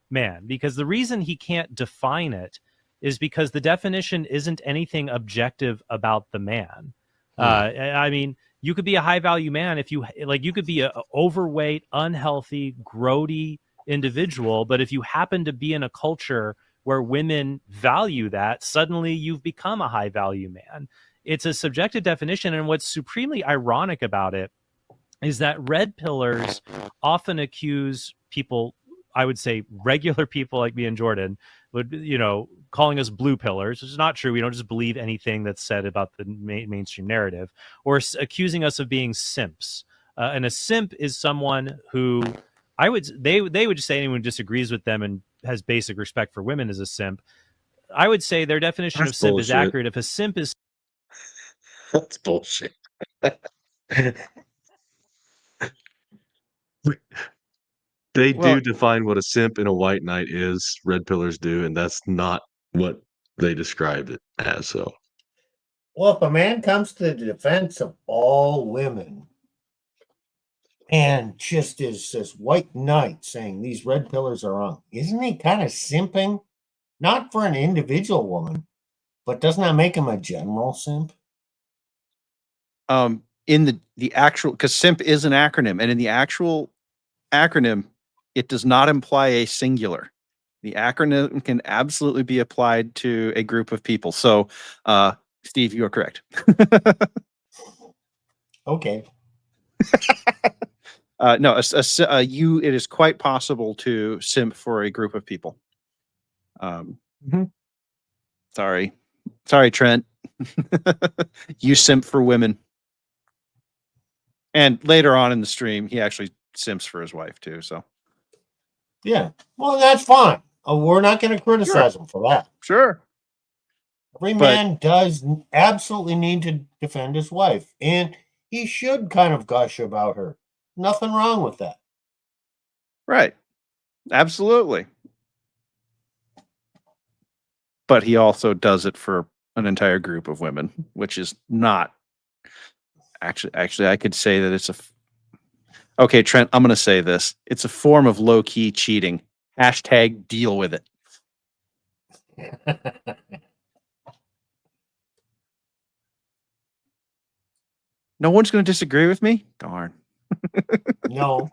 man? Because the reason he can't define it is because the definition isn't anything objective about the man. I mean, you could be a high value man if you could be a overweight, unhealthy, grody individual, but if you happen to be in a culture where women value that, suddenly you've become a high value man. It's a subjective definition, and what's supremely ironic about it is that red pillars often accuse people, I would say regular people like me and Jordan, would, calling us blue pillars, which is not true. We don't just believe anything that's said about the mainstream narrative, or accusing us of being simps. And a simp is someone who they would just say anyone who disagrees with them and has basic respect for women is a simp. I would say their definition
That's
of simp is
bullshit.
accurate. If a simp is
That's bullshit. They
Well,
do define what a simp and a white knight is. Red pillars do, and that's not what they described it as. So,
Well, if a man comes to the defense of all women and just is this white knight saying these red pillars are wrong, isn't he kind of simping? Not for an individual woman, but doesn't that make him a general simp?
in the actual, because simp is an acronym, and in the actual acronym, it does not imply a singular. The acronym can absolutely be applied to a group of people. So, Steve, you are correct.
Okay.
No, it is quite possible to simp for a group of people. Sorry, Trent. You simp for women. And later on in the stream, he actually simps for his wife too. So
Yeah. Well, that's fine. We're not going to criticize him for that.
sure.
Every man does absolutely need to defend his wife, and he should kind of gush about her. Nothing wrong with that.
Right. Absolutely. But he also does it for an entire group of women, which is not actually I could say that it's okay, Trent, I'm going to say this. It's a form of low-key cheating. # deal with it. No one's going to disagree with me? Darn.
No.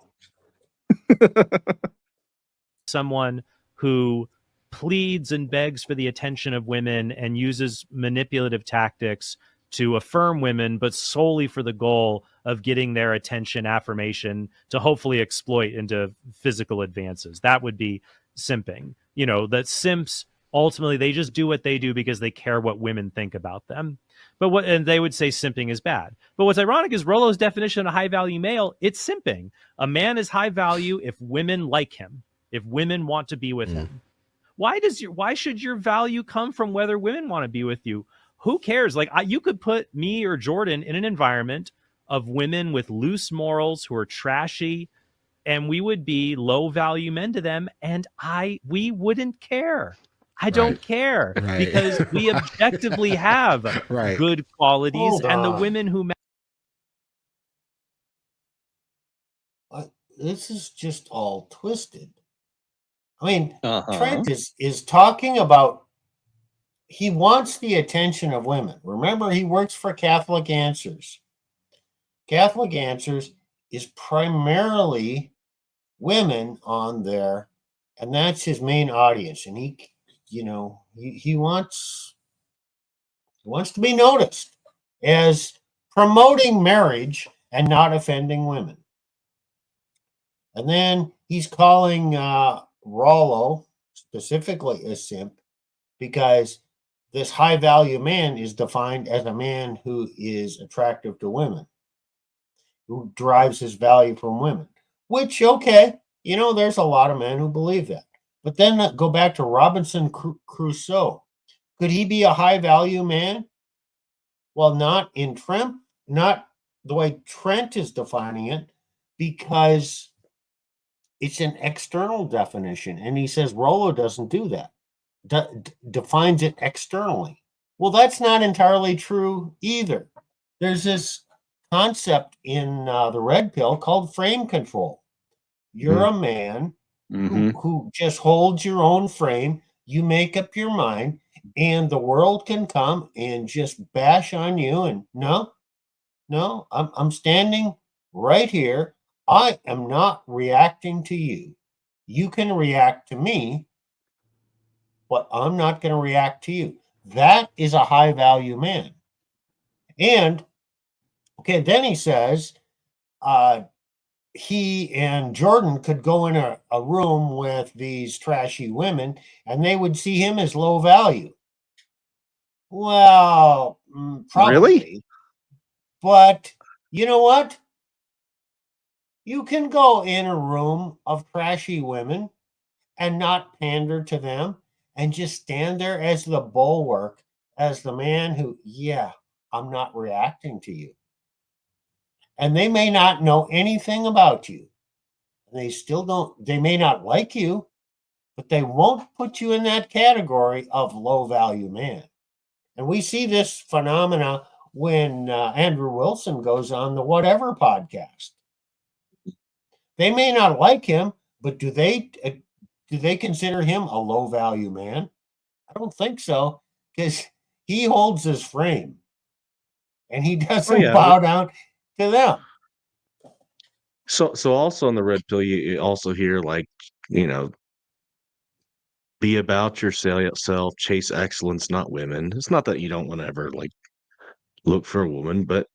someone who pleads and begs for the attention of women and uses manipulative tactics to affirm women, but solely for the goal of getting their attention, affirmation, to hopefully exploit into physical advances. That would be simping. That simps, ultimately, they just do what they do because they care what women think about them. And they would say simping is bad. But what's ironic is Rollo's definition of a high value male, it's simping. A man is high value if women like him, if women want to be with him. Why should your value come from whether women want to be with you? Who cares? Like, you could put me or Jordan in an environment of women with loose morals who are trashy, and we would be low value men to them, and we wouldn't care. I don't care because we objectively have good qualities, and the women who
this is just all twisted. I mean, Trent is talking about he wants the attention of women. Remember, he works for Catholic Answers. Catholic Answers is primarily women on there, and that's his main audience. And he wants to be noticed as promoting marriage and not offending women. And then he's calling Rollo specifically a simp because this high value man is defined as a man who is attractive to women, who derives his value from women, which, okay, there's a lot of men who believe that. But then go back to Robinson Crusoe. Could he be a high value man? Well, not the way Trent is defining it, because it's an external definition. And he says Rollo doesn't do that. Defines it externally. Well, that's not entirely true either. There's this concept in the red pill called frame control. You're a man who just holds your own frame. You make up your mind, and the world can come and just bash on you. And no, I'm standing right here. I am not reacting to you. You can react to me, but I'm not going to react to you. That is a high value man. And okay, then he says, he and Jordan could go in a room with these trashy women and they would see him as low value. Well, probably.
Really?
But you know what? You can go in a room of trashy women and not pander to them and just stand there as the bulwark, as the man who, yeah, I'm not reacting to you. And they may not know anything about you. They still don't, they may not like you, but they won't put you in that category of low value man. And we see this phenomena when Andrew Wilson goes on the Whatever podcast. They may not like him, but do they consider him a low value man? I don't think so, because he holds his frame and he doesn't bow down to them.
So also on the red pill, you also hear like, be about yourself, chase excellence, not women. It's not that you don't want to ever like look for a woman, but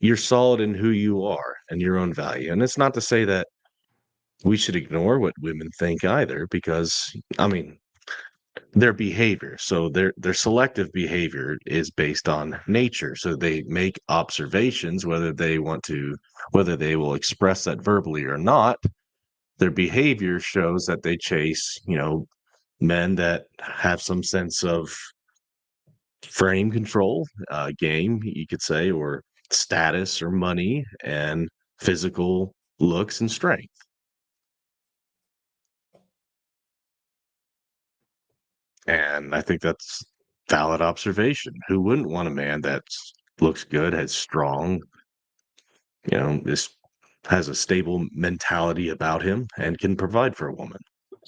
you're solid in who you are and your own value. And it's not to say that we should ignore what women think either, because I mean, their behavior. So their selective behavior is based on nature. So they make observations, whether they will express that verbally or not. Their behavior shows that they chase, men that have some sense of frame control, game, you could say, or status or money and physical looks and strength. And I think that's valid observation. Who wouldn't want a man that looks good, has strong, has a stable mentality about him and can provide for a woman?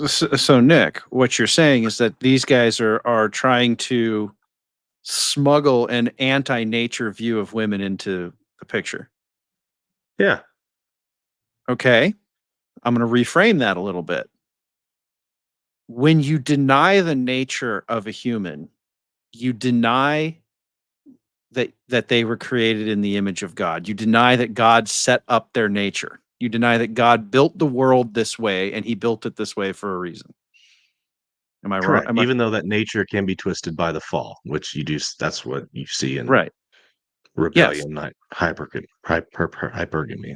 So Nick, what you're saying is that these guys are trying to smuggle an anti-nature view of women into the picture.
Yeah.
Okay. I'm going to reframe that a little bit. When you deny the nature of a human, you deny that they were created in the image of God. You deny that God set up their nature. You deny that God built the world this way and he built it this way for a reason. Am I
Correct.
wrong?
Even though that nature can be twisted by the fall, which you do, that's what you see in
Right.
rebellion, not hypergamy,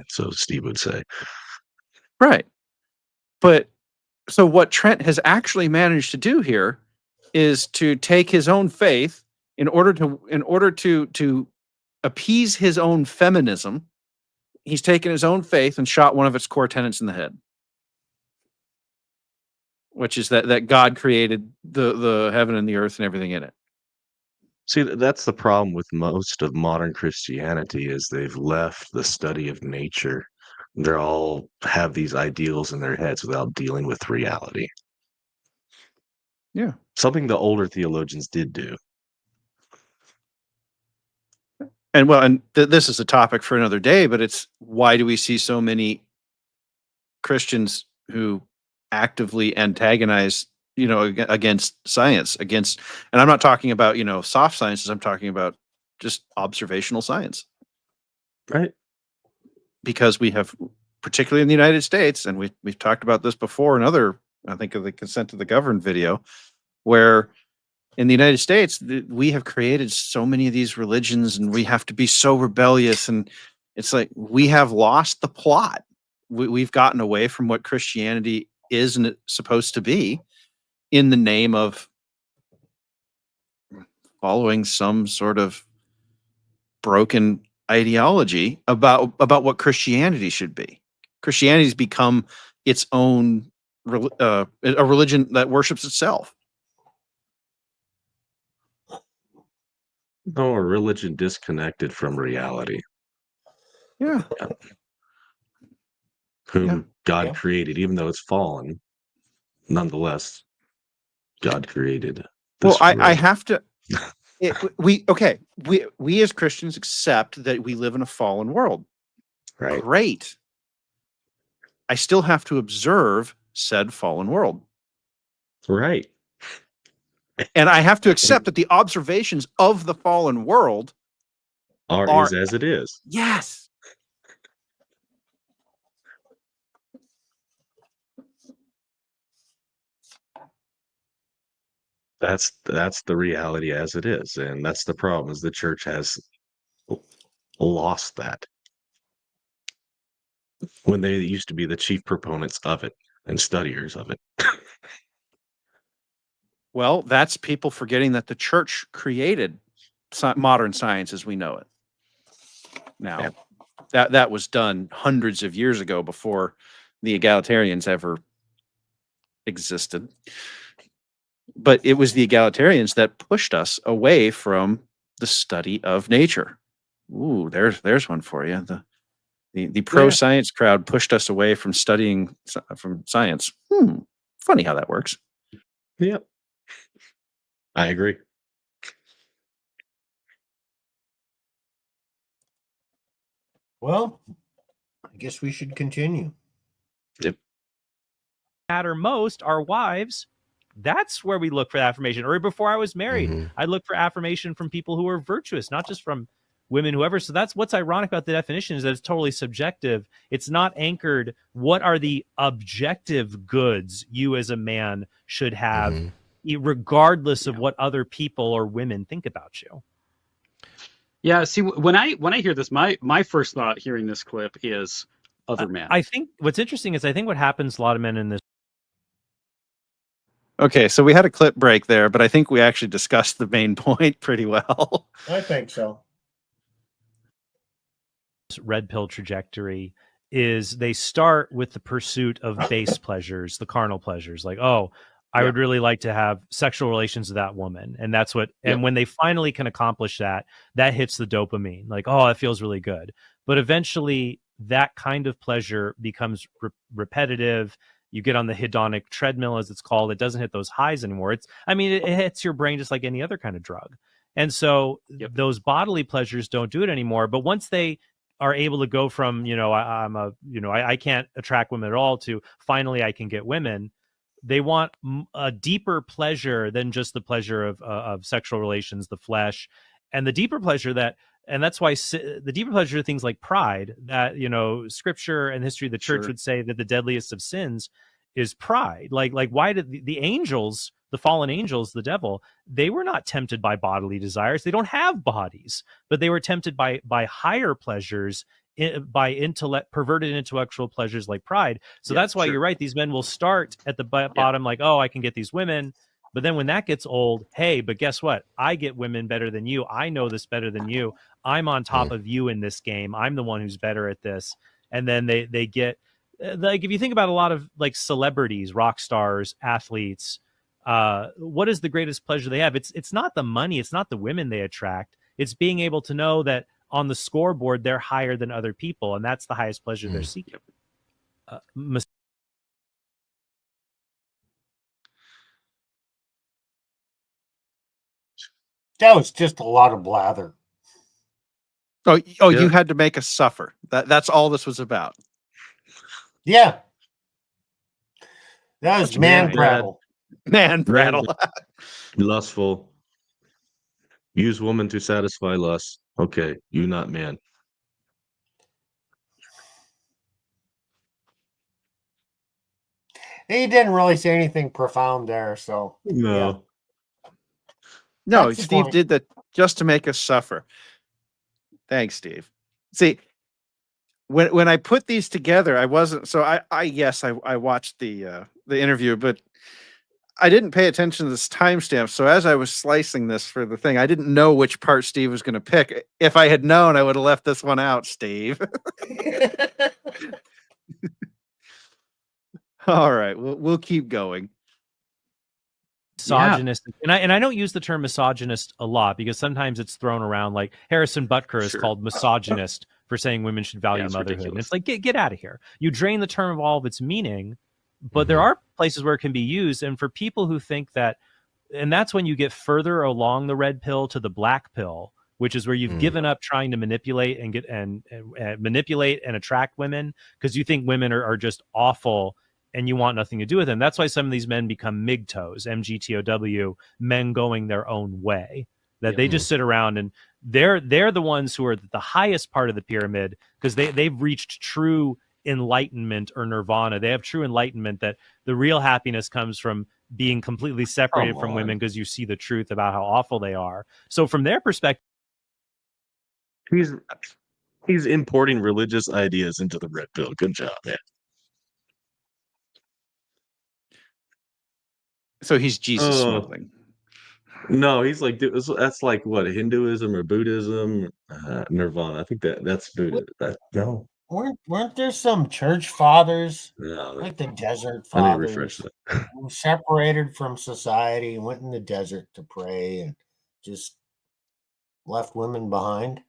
so Steve would say.
Right. But so what Trent has actually managed to do here is to take his own faith in order to appease his own feminism. He's taken his own faith and shot one of its core tenets in the head, which is that God created the heaven and the earth and everything in it.
See, that's the problem with most of modern Christianity is they've left the study of nature. They all have these ideals in their heads without dealing with reality.
Yeah.
Something the older theologians did do.
And this is a topic for another day, but it's why do we see so many Christians who actively antagonize, against science, and I'm not talking about, soft sciences. I'm talking about just observational science.
Right.
Because we have, particularly in the United States, and we've talked about this before in other, I think of the Consent to the Governed video, where in the United States, we have created so many of these religions and we have to be so rebellious. And it's like, we have lost the plot. We've gotten away from what Christianity is and it's supposed to be in the name of following some sort of broken ideology about what Christianity should be. Christianity's become its own a religion that worships itself.
No, a religion disconnected from reality.
Yeah.
Whom God created, even though it's fallen, nonetheless, God created.
Well, I have to. We as Christians accept that we live in a fallen world.
Right.
Great. I still have to observe said fallen world.
Right.
And I have to accept that the observations of the fallen world
are as it is.
Yes.
That's the reality as it is, and that's the problem. Is the church has lost that when they used to be the chief proponents of it and studiers of it.
Well, that's people forgetting that the church created modern science as we know it. Now,
Yeah.
that was done hundreds of years ago before the egalitarians ever existed. But it was the egalitarians that pushed us away from the study of nature. Ooh, there's one for you. The pro science crowd pushed us away from studying from science. Funny how that works.
Yep. I agree.
Well, I guess we should continue.
Yep.
Matter most, our wives. That's where we look for affirmation. Or before I was married, I look for affirmation from people who are virtuous, not just from women, whoever. So that's what's ironic about the definition, is that it's totally subjective. It's not anchored. What are the objective goods you as a man should have, regardless of what other people or women think about you?
Yeah. See, when I hear this, my first thought hearing this clip is other men.
I think what's interesting is I think what happens to a lot of men in this.
Okay, so we had a clip break there, but I think we actually discussed the main point pretty well.
I think so.
Red pill trajectory is they start with the pursuit of base pleasures, the carnal pleasures, like, oh, I would really like to have sexual relations with that woman. And that's what, and when they finally can accomplish that, that hits the dopamine, like, oh, it feels really good. But eventually that kind of pleasure becomes repetitive. You get on the hedonic treadmill, as it's called. It doesn't hit those highs anymore. It hits your brain just like any other kind of drug. And so those bodily pleasures don't do it anymore. But once they are able to go from, I can't attract women at all to finally I can get women, they want a deeper pleasure than just the pleasure of sexual relations, the flesh, and the deeper pleasure and that's why the deeper pleasure of things like pride, that, scripture and history of the church would say that the deadliest of sins is pride. Like why did the angels, the fallen angels, the devil, they were not tempted by bodily desires. They don't have bodies, but they were tempted by higher pleasures, by perverted intellectual pleasures like pride. So that's why you're right. These men will start at the bottom, like, oh, I can get these women. But then when that gets old, hey, but guess what? I get women better than you. I know this better than you. I'm on top of you in this game. I'm the one who's better at this. And then they get, like, if you think about a lot of like celebrities, rock stars, athletes, what is the greatest pleasure they have? It's not the money. It's not the women they attract. It's being able to know that on the scoreboard, they're higher than other people. And that's the highest pleasure they're seeking.
That was just a lot of blather.
You had to make us suffer. That's all this was about.
Yeah. That was man prattle.
Man prattle.
Lustful. Use woman to satisfy lust. Okay, you not man.
He didn't really say anything profound there, so
no.
No, Steve did that just to make us suffer. Thanks, Steve. See, when I put these together, I wasn't so I watched the interview, but I didn't pay attention to this timestamp. So as I was slicing this for the thing, I didn't know which part Steve was going to pick. If I had known, I would have left this one out, Steve. All right, we'll keep going.
Misogynist, and I don't use the term misogynist a lot because sometimes it's thrown around. Like Harrison Butker is called misogynist for saying women should value motherhood. Ridiculous. And it's like, get out of here. You drain the term of all of its meaning, but there are places where it can be used. And for people who think that, and that's when you get further along the red pill to the black pill, which is where you've given up trying to manipulate and manipulate and attract women because you think women are just awful and you want nothing to do with them. That's why some of these men become MGTOWs, MGTOW, men going their own way. That they just sit around and they're the ones who are the highest part of the pyramid because they've reached true enlightenment or nirvana. They have true enlightenment, that the real happiness comes from being completely separated
Come
from
on.
women because you see the truth about how awful they are. So from their perspective,
He's importing religious ideas into the red pill. Good job, man.
So he's Jesus
Oh.
smuggling.
No, he's like that's like what, Hinduism or Buddhism, Nirvana. I think that's Buddha. No,
Weren't there some church fathers,
no.
like the desert
I need to refresh
fathers,
that.
who separated from society and went in the desert to pray and just left women behind?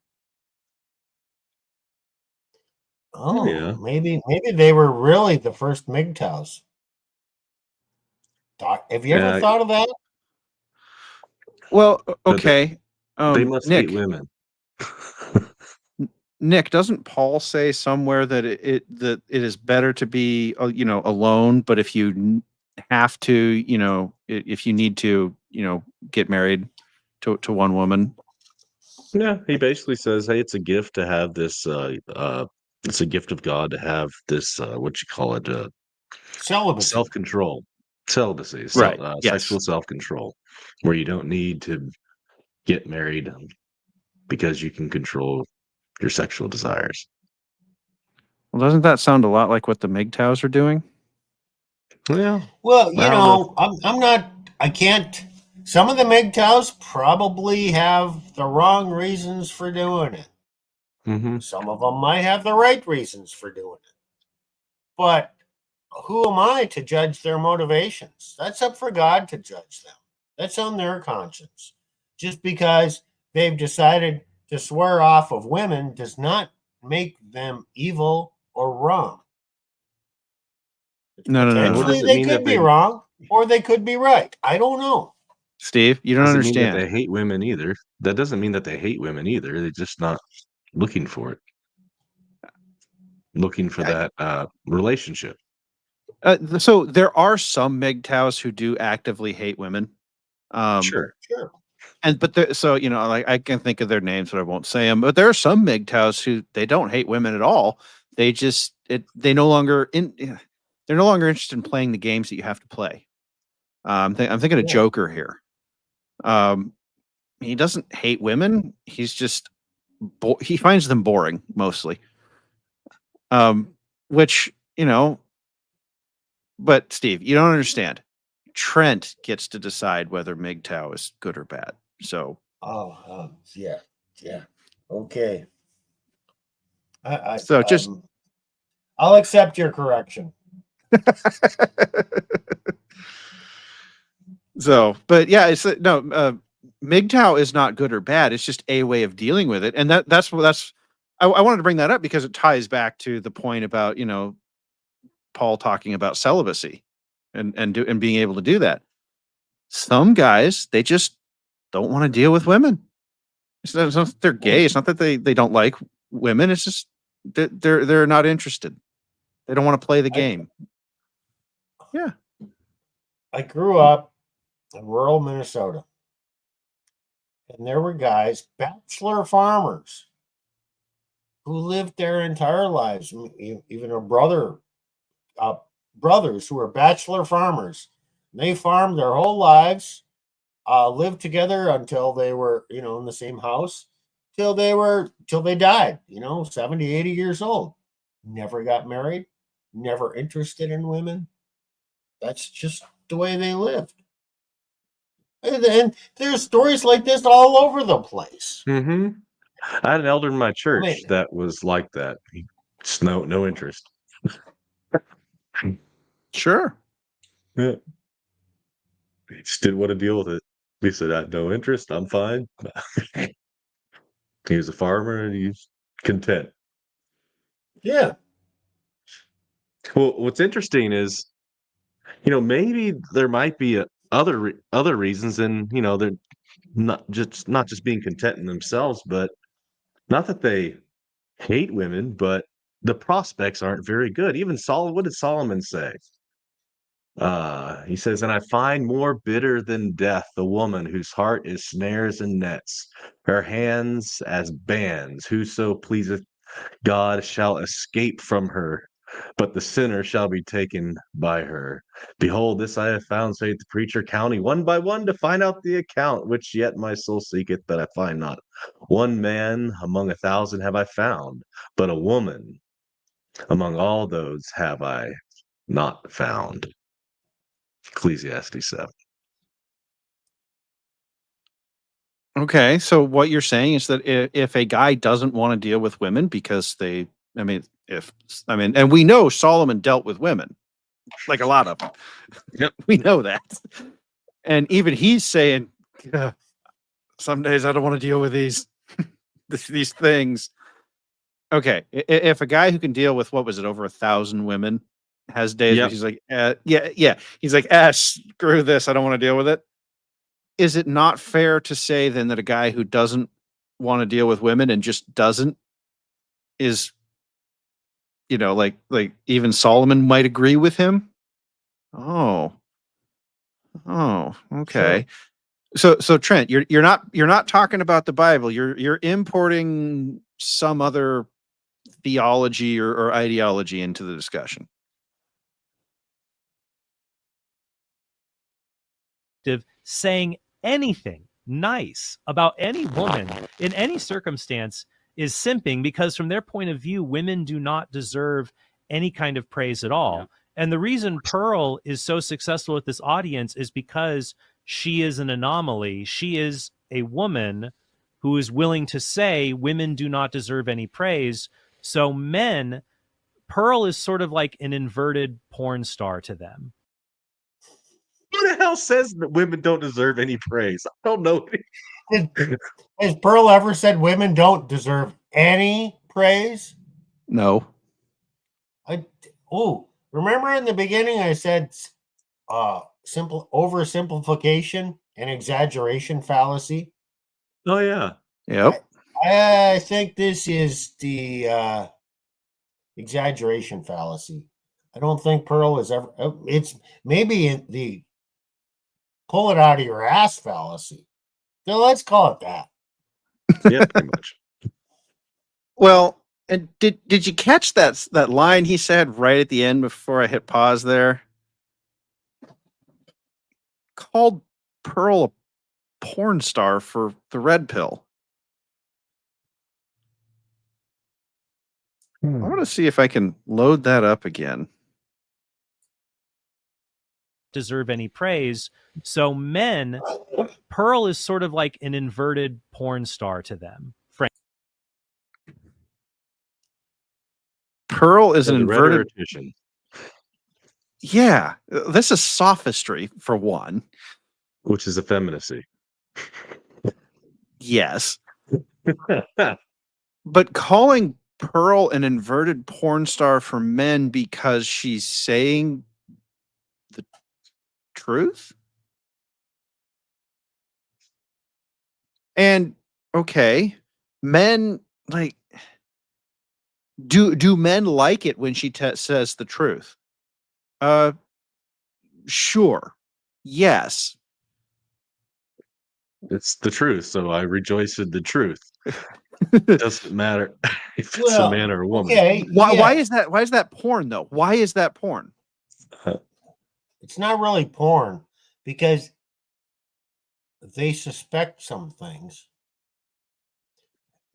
Oh,
Yeah.
maybe they were really the first MGTOWs. Have you ever
Yeah,
thought of that?
Well,
they-
okay.
they must hate
Nick,
women.
Nick, doesn't Paul say somewhere that that it is better to be, alone, but if you have to, if you need to, get married to one woman?
Yeah, he basically says, "Hey, it's a gift to have this. It's a gift of God to have this. What you call it?
Celibacy.
Self-control, celibacy,
Right, yes.
sexual self-control, where you don't need to get married because you can control your sexual desires."
Well, doesn't that sound a lot like what the MGTOWs are doing?
Yeah,
Well,
I don't know.
I'm not. I can't. Some of the MGTOWs probably have the wrong reasons for doing it.
Mm-hmm.
Some of them might have the right reasons for doing it. But who am I to judge their motivations? That's up for God to judge them. That's on their conscience. Just because they've decided to swear off of women does not make them evil or wrong.
No.
Potentially, they could be wrong or they could be right. I don't know.
Steve, you don't
Doesn't mean that
understand.
they hate women either. That doesn't mean that they hate women either. They're just not looking for it. Looking for that relationship.
So there are some MGTOWs who do actively hate women.
Sure.
So like I can think of their names, but I won't say them. But there are some MGTOWs who they don't hate women at all. They just they're no longer interested in playing the games that you have to play. I'm thinking of Joker here. He doesn't hate women. He's just he finds them boring mostly. Which but Steve, you don't understand. Trent gets to decide whether MGTOW is good or bad. So.
Yeah. Okay. I'll accept your correction.
So, but yeah, it's MGTOW is not good or bad. It's just a way of dealing with it, and that's I wanted to bring that up because it ties back to the point about Paul talking about celibacy and being able to do that. Some guys, they just don't want to deal with women. It's not that they're gay. It's not that they don't like women. It's just that they're not interested. They don't want to play the game. Yeah.
I grew up in rural Minnesota, and there were guys, bachelor farmers, who lived their entire lives. Even a brothers who were bachelor farmers. They farmed their whole lives, lived together until they were, in the same house, till they died, 70, 80 years old. Never got married, never interested in women. That's just the way they lived. And there's stories like this all over the place.
Mm-hmm. I had an elder in my church that was like that. He just no interest.
Sure.
Yeah. He just didn't want to deal with it. He said, "I had no interest. I'm fine." He was a farmer and he's content.
Yeah.
Well, what's interesting is, maybe there might be other reasons, and they're not just being content in themselves, but not that they hate women, but the prospects aren't very good. Even Solomon, what did Solomon say? He says, "And I find more bitter than death the woman whose heart is snares and nets, her hands as bands. Whoso pleaseth God shall escape from her. but the sinner shall be taken by her. Behold, this I have found, saith the preacher, counting one by one to find out the account, which yet my soul seeketh, but I find not. One man among 1,000 have I found, but a woman among all those have I not found. Ecclesiastes 7.
Okay, so what you're saying is that if a guy doesn't want to deal with women because and we know Solomon dealt with women, like a lot of them.
Yep.
We know that. And even he's saying, "Yeah, some days I don't want to deal with these these things." Okay, if a guy who can deal with, what was it, over 1,000 women has days where
Yep.
he's like, he's like, screw this, I don't want to deal with it. Is it not fair to say then that a guy who doesn't want to deal with women and just doesn't is, like even Solomon might agree with him? Oh, okay. So Trent, you're not talking about the Bible. You're importing some other theology or ideology into the discussion.
Saying anything nice about any woman in any circumstance is simping, because from their point of view, women do not deserve any kind of praise at all. Yeah. And the reason Pearl is so successful with this audience is because she is an anomaly. She is a woman who is willing to say women do not deserve any praise. So Pearl is sort of like an inverted porn star to them.
Who the hell says that women don't deserve any praise? I don't know.
Has Pearl ever said women don't deserve any praise?
No.
Remember in the beginning I said simple oversimplification and exaggeration fallacy?
Oh yeah.
Yep.
I think this is the exaggeration fallacy. I don't think Pearl is ever. It's maybe the pull it out of your ass fallacy. So let's call it that.
Yeah, pretty much.
Well, and did you catch that line he said right at the end before I hit pause there? Called Pearl a porn star for the red pill. I want to see if I can load that up again.
Deserve any praise. So Pearl is sort of like an inverted porn star to them.
Pearl is an inverted.
Rhetorician.
Yeah, this is sophistry for one.
Which is effeminacy.
Yes. But calling Pearl an inverted porn star for men because she's saying the truth? And okay, men like do men like it when she says the truth? Sure. Yes.
It's the truth, so I rejoice in the truth. It doesn't matter if it's a man or a woman.
Okay,
why is that? Why is that porn though? Why is that porn?
It's not really porn because they suspect some things.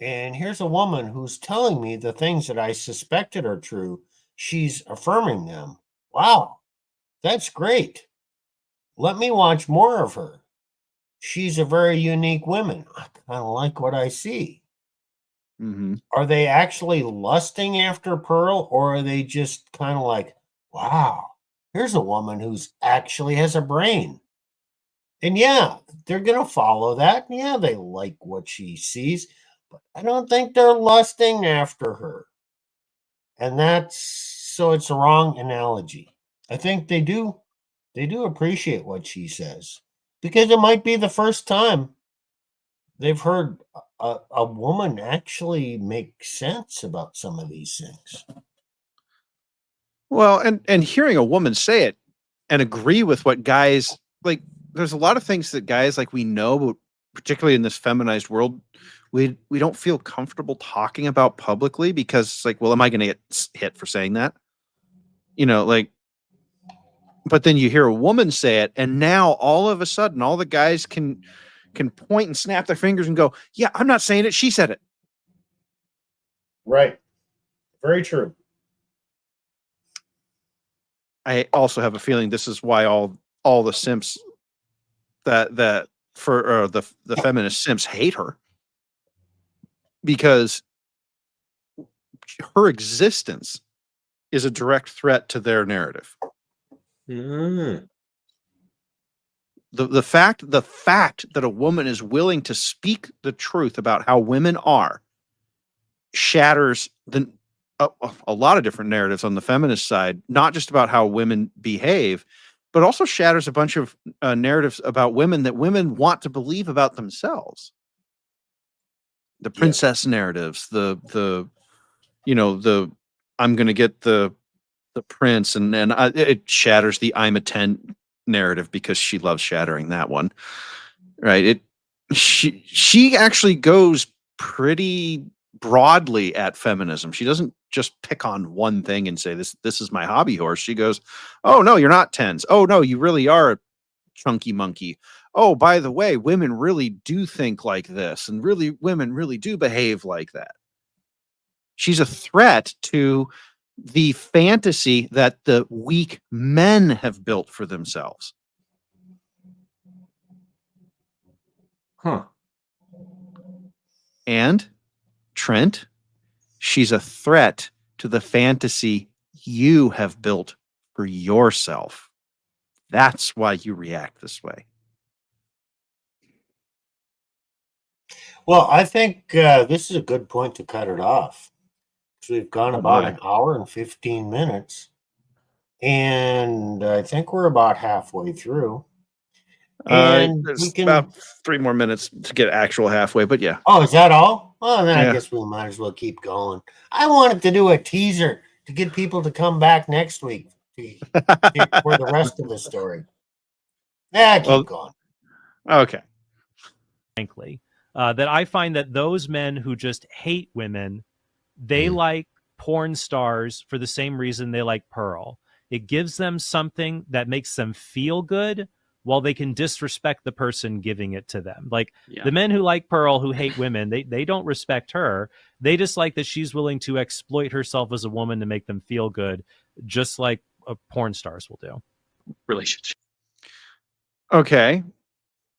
And here's a woman who's telling me the things that I suspected are true. She's affirming them. Wow, that's great. Let me watch more of her. She's a very unique woman. I kind of like what I see.
Mm-hmm.
Are they actually lusting after Pearl, or are they just kind of like, wow, here's a woman who's actually has a brain? And yeah, they're going to follow that. And yeah, they like what she sees, but I don't think they're lusting after her. And so it's a wrong analogy. I think they do appreciate what she says, because it might be the first time they've heard a woman actually make sense about some of these things.
Well, and hearing a woman say it and agree with what guys like, there's a lot of things that guys like we know, but particularly in this feminized world, we don't feel comfortable talking about publicly because it's like, well, am I going to get hit for saying that? like, but then you hear a woman say it, and now all of a sudden, all the guys can point and snap their fingers and go, "Yeah, I'm not saying it. She said it."
Right. Very true.
I also have a feeling this is why all the simps that for the feminist simps hate her, because her existence is a direct threat to their narrative.
Mm.
The fact that a woman is willing to speak the truth about how women are shatters a lot of different narratives on the feminist side, not just about how women behave, but also shatters a bunch of narratives about women that women want to believe about themselves. The princess narratives, the I'm going to get the prince, and then it shatters the I'm a 10 narrative because she loves shattering that one. Right? She actually goes pretty broadly at feminism. She doesn't just pick on one thing and say this is my hobby horse. She goes, "Oh no, you're not tens. Oh no, you really are a chunky monkey. Oh, by the way, women really do think like this, and women really do behave like that." She's a threat to the fantasy that the weak men have built for themselves.
Huh.
And Trent, she's a threat to the fantasy you have built for yourself. That's why you react this way.
Well, I think this is a good point to cut it off. So we've gone about an hour and 15 minutes, and I think we're about halfway through. And
There's
we can
about 3 more minutes to get actual halfway, but yeah.
Oh, is that all? Well, then
Yeah.
I guess we might as well keep going. I wanted to do a teaser to get people to come back next week for the rest of the story. Yeah, keep going.
Okay.
Frankly, that I find that those men who just hate women, they like porn stars for the same reason they like Pearl. It gives them something that makes them feel good while they can disrespect the person giving it to them. Like the men who like Pearl, who hate women, they don't respect her. They just like that she's willing to exploit herself as a woman to make them feel good, just like porn stars will do.
Relationship.
Okay.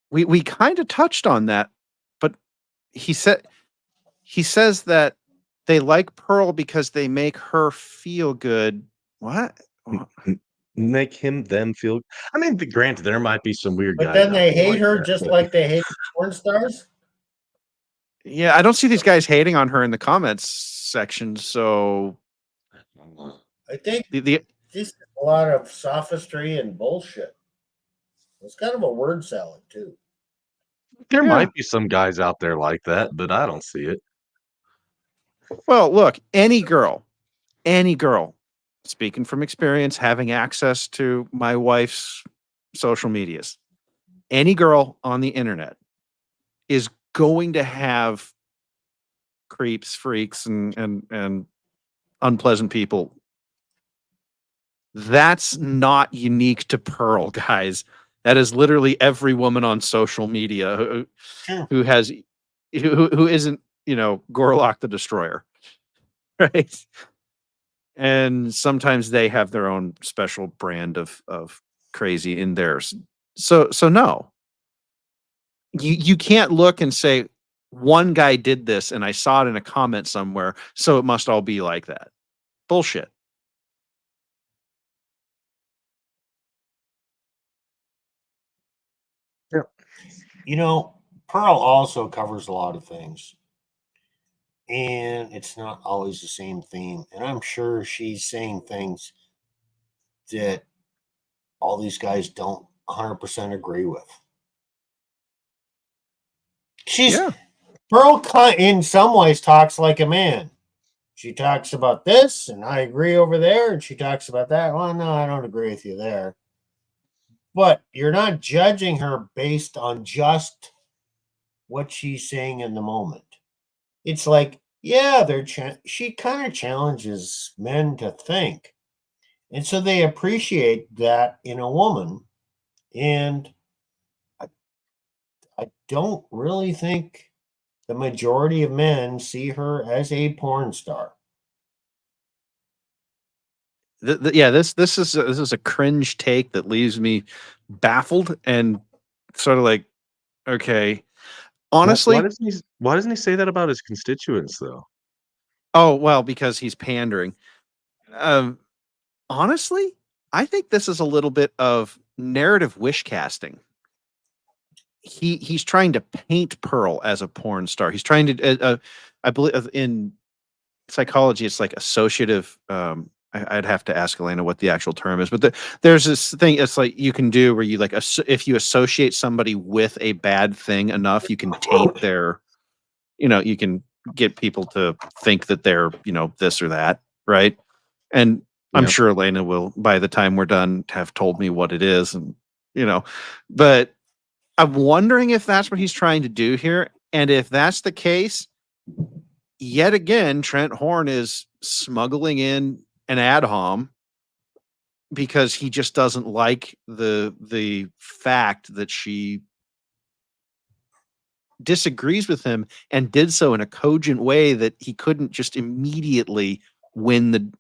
We kind of touched on that, but he says that they like Pearl because they make her feel good. What?
Make them feel. I mean, granted, there might be some weird
But
guys.
then they
out there
hate
like
her
that,
just
but-
like they hate porn stars?
Yeah, I don't see these guys hating on her in the comments section. So
I think
the
this is a lot of sophistry and bullshit. It's kind of a word salad, too.
There
Yeah.
might be some guys out there like that, but I don't see it.
well, look, any girl, speaking from experience, having access to my wife's social medias, any girl on the internet is going to have creeps, freaks, and unpleasant people. That's not unique to Pearl, guys. That is literally every woman on social media who isn't, Gorlock the Destroyer. Right. And sometimes they have their own special brand of crazy in theirs. So no. You can't look and say one guy did this and I saw it in a comment somewhere, so it must all be like that. Bullshit.
Pearl also covers a lot of things. And it's not always the same theme. And I'm sure she's saying things that all these guys don't 100% agree with. Pearl, in some ways, talks like a man. She talks about this, and I agree over there, and she talks about that. Well, no, I don't agree with you there. But you're not judging her based on just what she's saying in the moment. It's like, yeah, she kind of challenges men to think. And so they appreciate that in a woman. And I don't really think the majority of men see her as a porn star.
Yeah, this is a cringe take that leaves me baffled and sort of like, okay, honestly,
Why doesn't he say that about his constituents though?
oh well, because he's pandering. Um, honestly, I think this is a little bit of narrative wish casting. He's trying to paint Pearl as a porn star. He's trying to, I believe in psychology, it's like associative. I'd have to ask Elena what the actual term is, but there's this thing. It's like you can do where you like if you associate somebody with a bad thing enough, you can taint their, you can get people to think that they're, this or that, right? And I'm
Yeah.
sure Elena will, by the time we're done, have told me what it is, and but I'm wondering if that's what he's trying to do here, and if that's the case, yet again, Trent Horn is smuggling in an ad hom because he just doesn't like the fact that she disagrees with him and did so in a cogent way that he couldn't just immediately win the,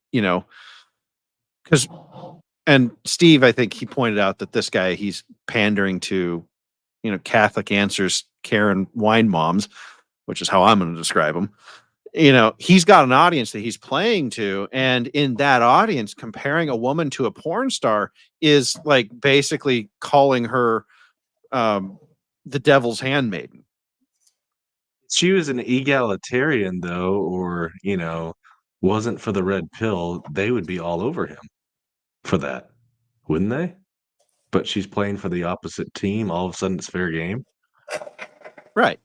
because and Steve, I think he pointed out that this guy, he's pandering to, Catholic Answers Karen wine moms, which is how I'm going to describe him. He's got an audience that he's playing to, and in that audience, comparing a woman to a porn star is like basically calling her the devil's handmaiden.
She was an egalitarian though, or wasn't for the red pill, they would be all over him for that, wouldn't they? But she's playing for the opposite team. All of a sudden, it's fair game.
Right.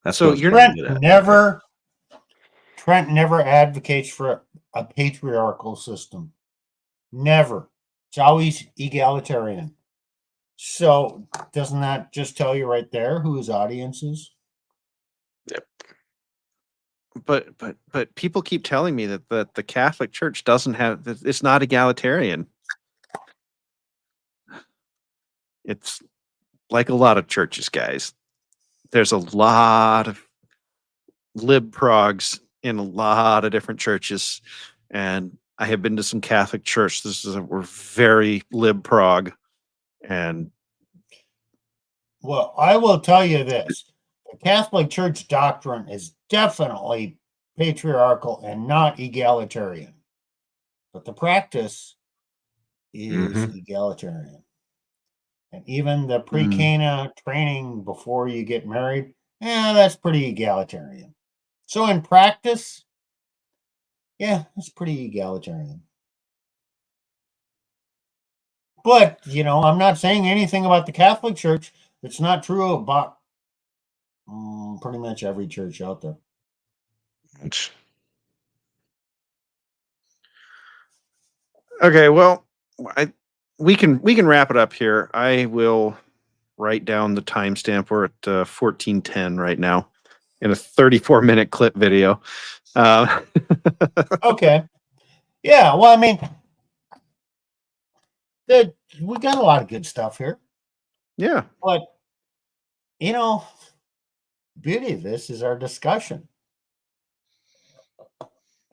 That's
So
what
you're
Trent never advocates for a patriarchal system. Never. It's always egalitarian. So doesn't that just tell you right there who his audience is?
Yep.
But people keep telling me that the Catholic Church doesn't have, it's not egalitarian. It's like a lot of churches, guys. There's a lot of lib progs in a lot of different churches, and I have been to some Catholic church. We're very lib prog, and
Well, I will tell you this. The Catholic Church doctrine is definitely patriarchal and not egalitarian. But the practice is egalitarian. And even the pre-Cana training before you get married, that's pretty egalitarian. So in practice, it's pretty egalitarian. But, I'm not saying anything about the Catholic Church that's not true about pretty much every church out there.
Okay, well, we can wrap it up here. I will write down the timestamp. We're at 14:10 right now in a 34-minute clip video.
Okay. Yeah, well, I mean, we got a lot of good stuff here.
Yeah.
But, beauty of this is our discussion.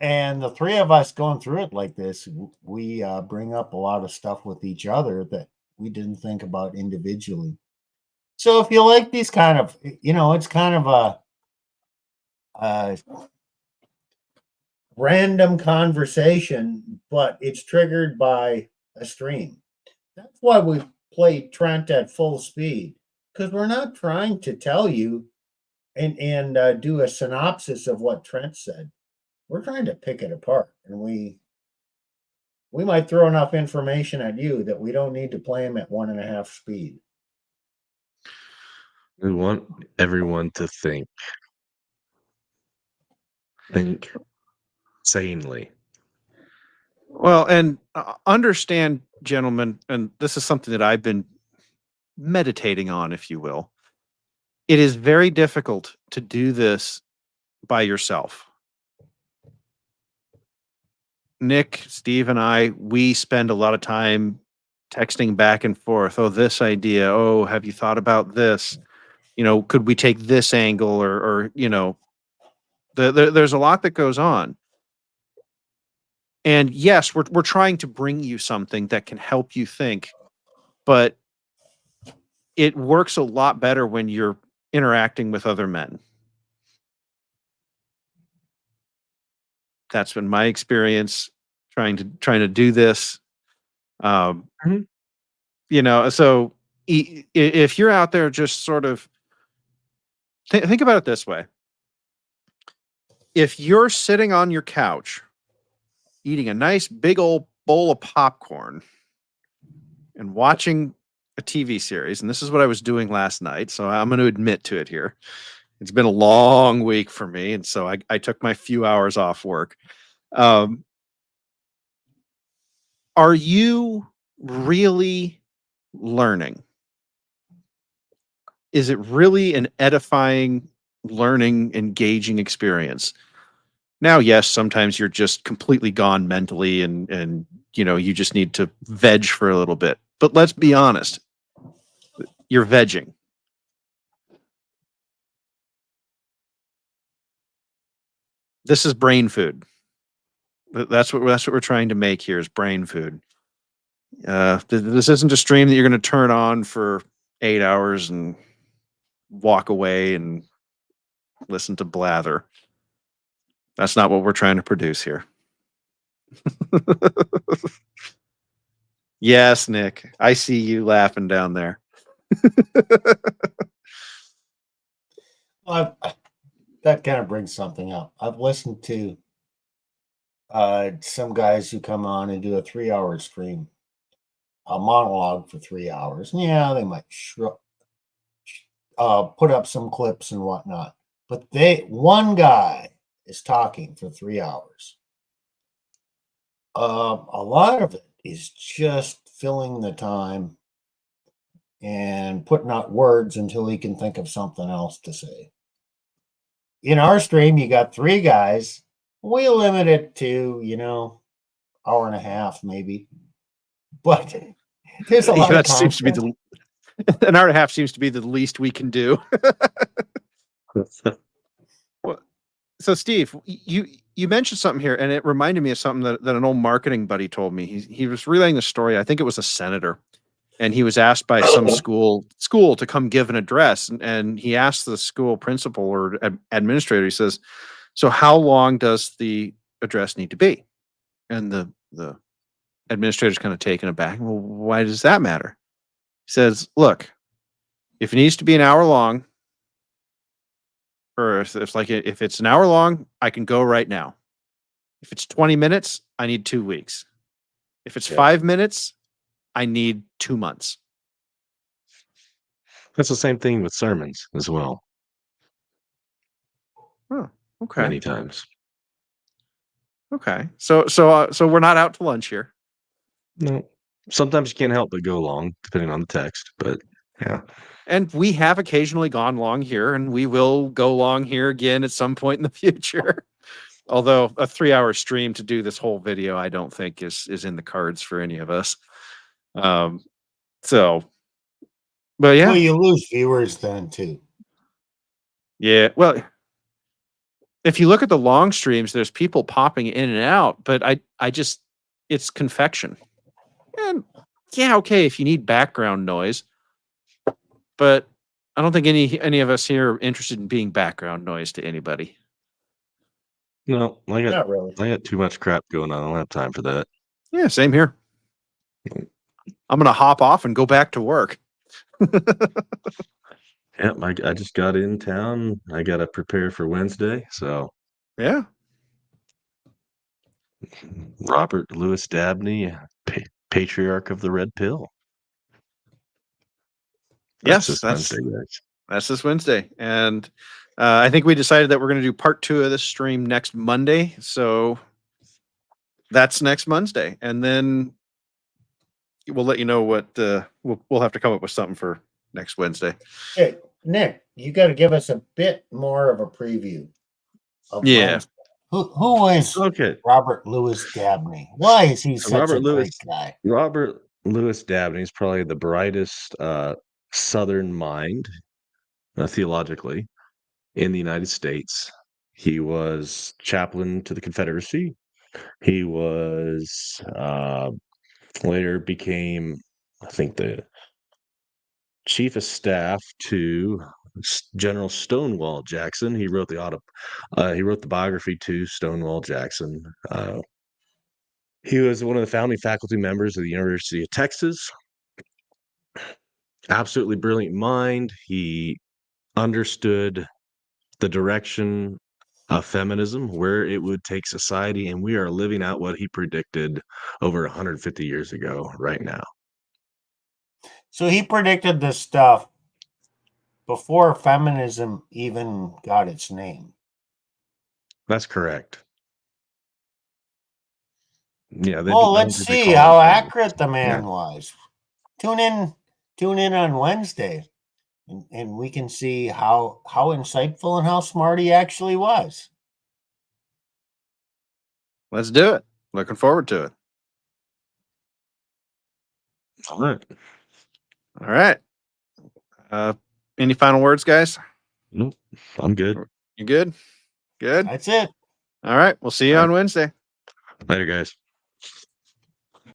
And the three of us going through it like this, we bring up a lot of stuff with each other that we didn't think about individually. So if you like these kind of, it's kind of a random conversation, but it's triggered by a stream. That's why we play Trent at full speed, because we're not trying to tell you and do a synopsis of what Trent said. We're trying to pick it apart, and we might throw enough information at you that we don't need to play him at 1.5 speed.
We want everyone to think sanely.
Well, and understand, gentlemen, and this is something that I've been meditating on, if you will. It is very difficult to do this by yourself. Nick, Steve, and I, we spend a lot of time texting back and forth. Oh, this idea. Oh, have you thought about this? Could we take this angle or there's a lot that goes on. And yes, we're trying to bring you something that can help you think, but it works a lot better when you're interacting with other men. That's been my experience trying to do this.
Mhm.
So if you're out there just sort of think about it this way. If you're sitting on your couch eating a nice big old bowl of popcorn and watching a TV series, and this is what I was doing last night, so I'm going to admit to it here. It's been a long week for me, and so I took my few hours off work. Are you really learning? Is it really an edifying, learning, engaging experience? Now, yes, sometimes you're just completely gone mentally and you just need to veg for a little bit. But let's be honest. You're vegging. This is brain food. That's what we're trying to make here is brain food. This isn't a stream that you're going to turn on for 8 hours and walk away and listen to blather. That's not what we're trying to produce here. Yes, Nick, I see you laughing down there.
Well, that kind of brings something up. I've listened to some guys who come on and do a 3-hour stream, a monologue for 3 hours. Yeah, they might put up some clips and whatnot, but one guy is talking for 3 hours. A lot of it is just filling the time and putting out words until he can think of something else to say. In our stream, you got 3 guys. We limit it to, hour and a half, maybe. But there's a lot of
that seems to be an hour and a half seems to be the least we can do. So, Steve, you mentioned something here, and it reminded me of something that an old marketing buddy told me. He was relaying the story. I think it was a senator, and he was asked by some school to come give an address, and he asked the school principal or administrator. He says, "So how long does the address need to be?" And the administrator's kind of taken aback. Well, why does that matter? He says, "Look, if it needs to be an hour long, or if it's an hour long, I can go right now. If it's 20 minutes, I need 2 weeks. If it's 5 minutes, I need 2 months."
That's the same thing with sermons as well.
Oh, okay.
Many times.
Okay. So we're not out to lunch here.
No. Sometimes you can't help but go long, depending on the text, but yeah.
And we have occasionally gone long here, and we will go long here again at some point in the future. Although a 3-hour stream to do this whole video, I don't think is in the cards for any of us. But yeah.
Well, you lose viewers then too.
Yeah. Well, if you look at the long streams, there's people popping in and out, but it's confection. And yeah, okay, if you need background noise, but I don't think any of us here are interested in being background noise to anybody.
No,
Not really.
I got too much crap going on. I don't have time for that.
Yeah, same here. I'm gonna hop off and go back to work.
Yeah, I just got in town. I got to prepare for Wednesday. So,
yeah.
Robert Louis Dabney, patriarch of the Red Pill.
Yes,
this Wednesday, guys.
That's this Wednesday. And I think we decided that we're going to do part 2 of this stream next Monday. So that's next Monday. And then we'll let you know what we'll have to come up with something for next Wednesday.
Hey, Nick, you got to give us a bit more of a preview of
Yeah.
Wednesday. Who is
Okay.
Robert Louis Dabney? Why is he
So
such
Robert
a
Louis-
great guy?
Robert Louis Dabney is probably the brightest Southern mind, theologically, in the United States. He was chaplain to the Confederacy. He was later became, I think, the chief of staff to General Stonewall Jackson. He wrote he wrote the biography to Stonewall Jackson. He was one of the founding faculty members of the University of Texas. Absolutely brilliant mind. He understood the direction of feminism, where it would take society, and we are living out what he predicted over 150 years ago right now.
So he predicted this stuff before feminism even got its name.
That's correct. Yeah.
Well, let's see how accurate the man was. Tune in on Wednesday, and we can see how insightful and how smart he actually was.
Let's do it. Looking forward to it.
All right.
All right. Any final words, guys?
Nope. I'm good.
You good? Good.
That's it.
All right. We'll see you
All right.
on Wednesday.
Later, guys.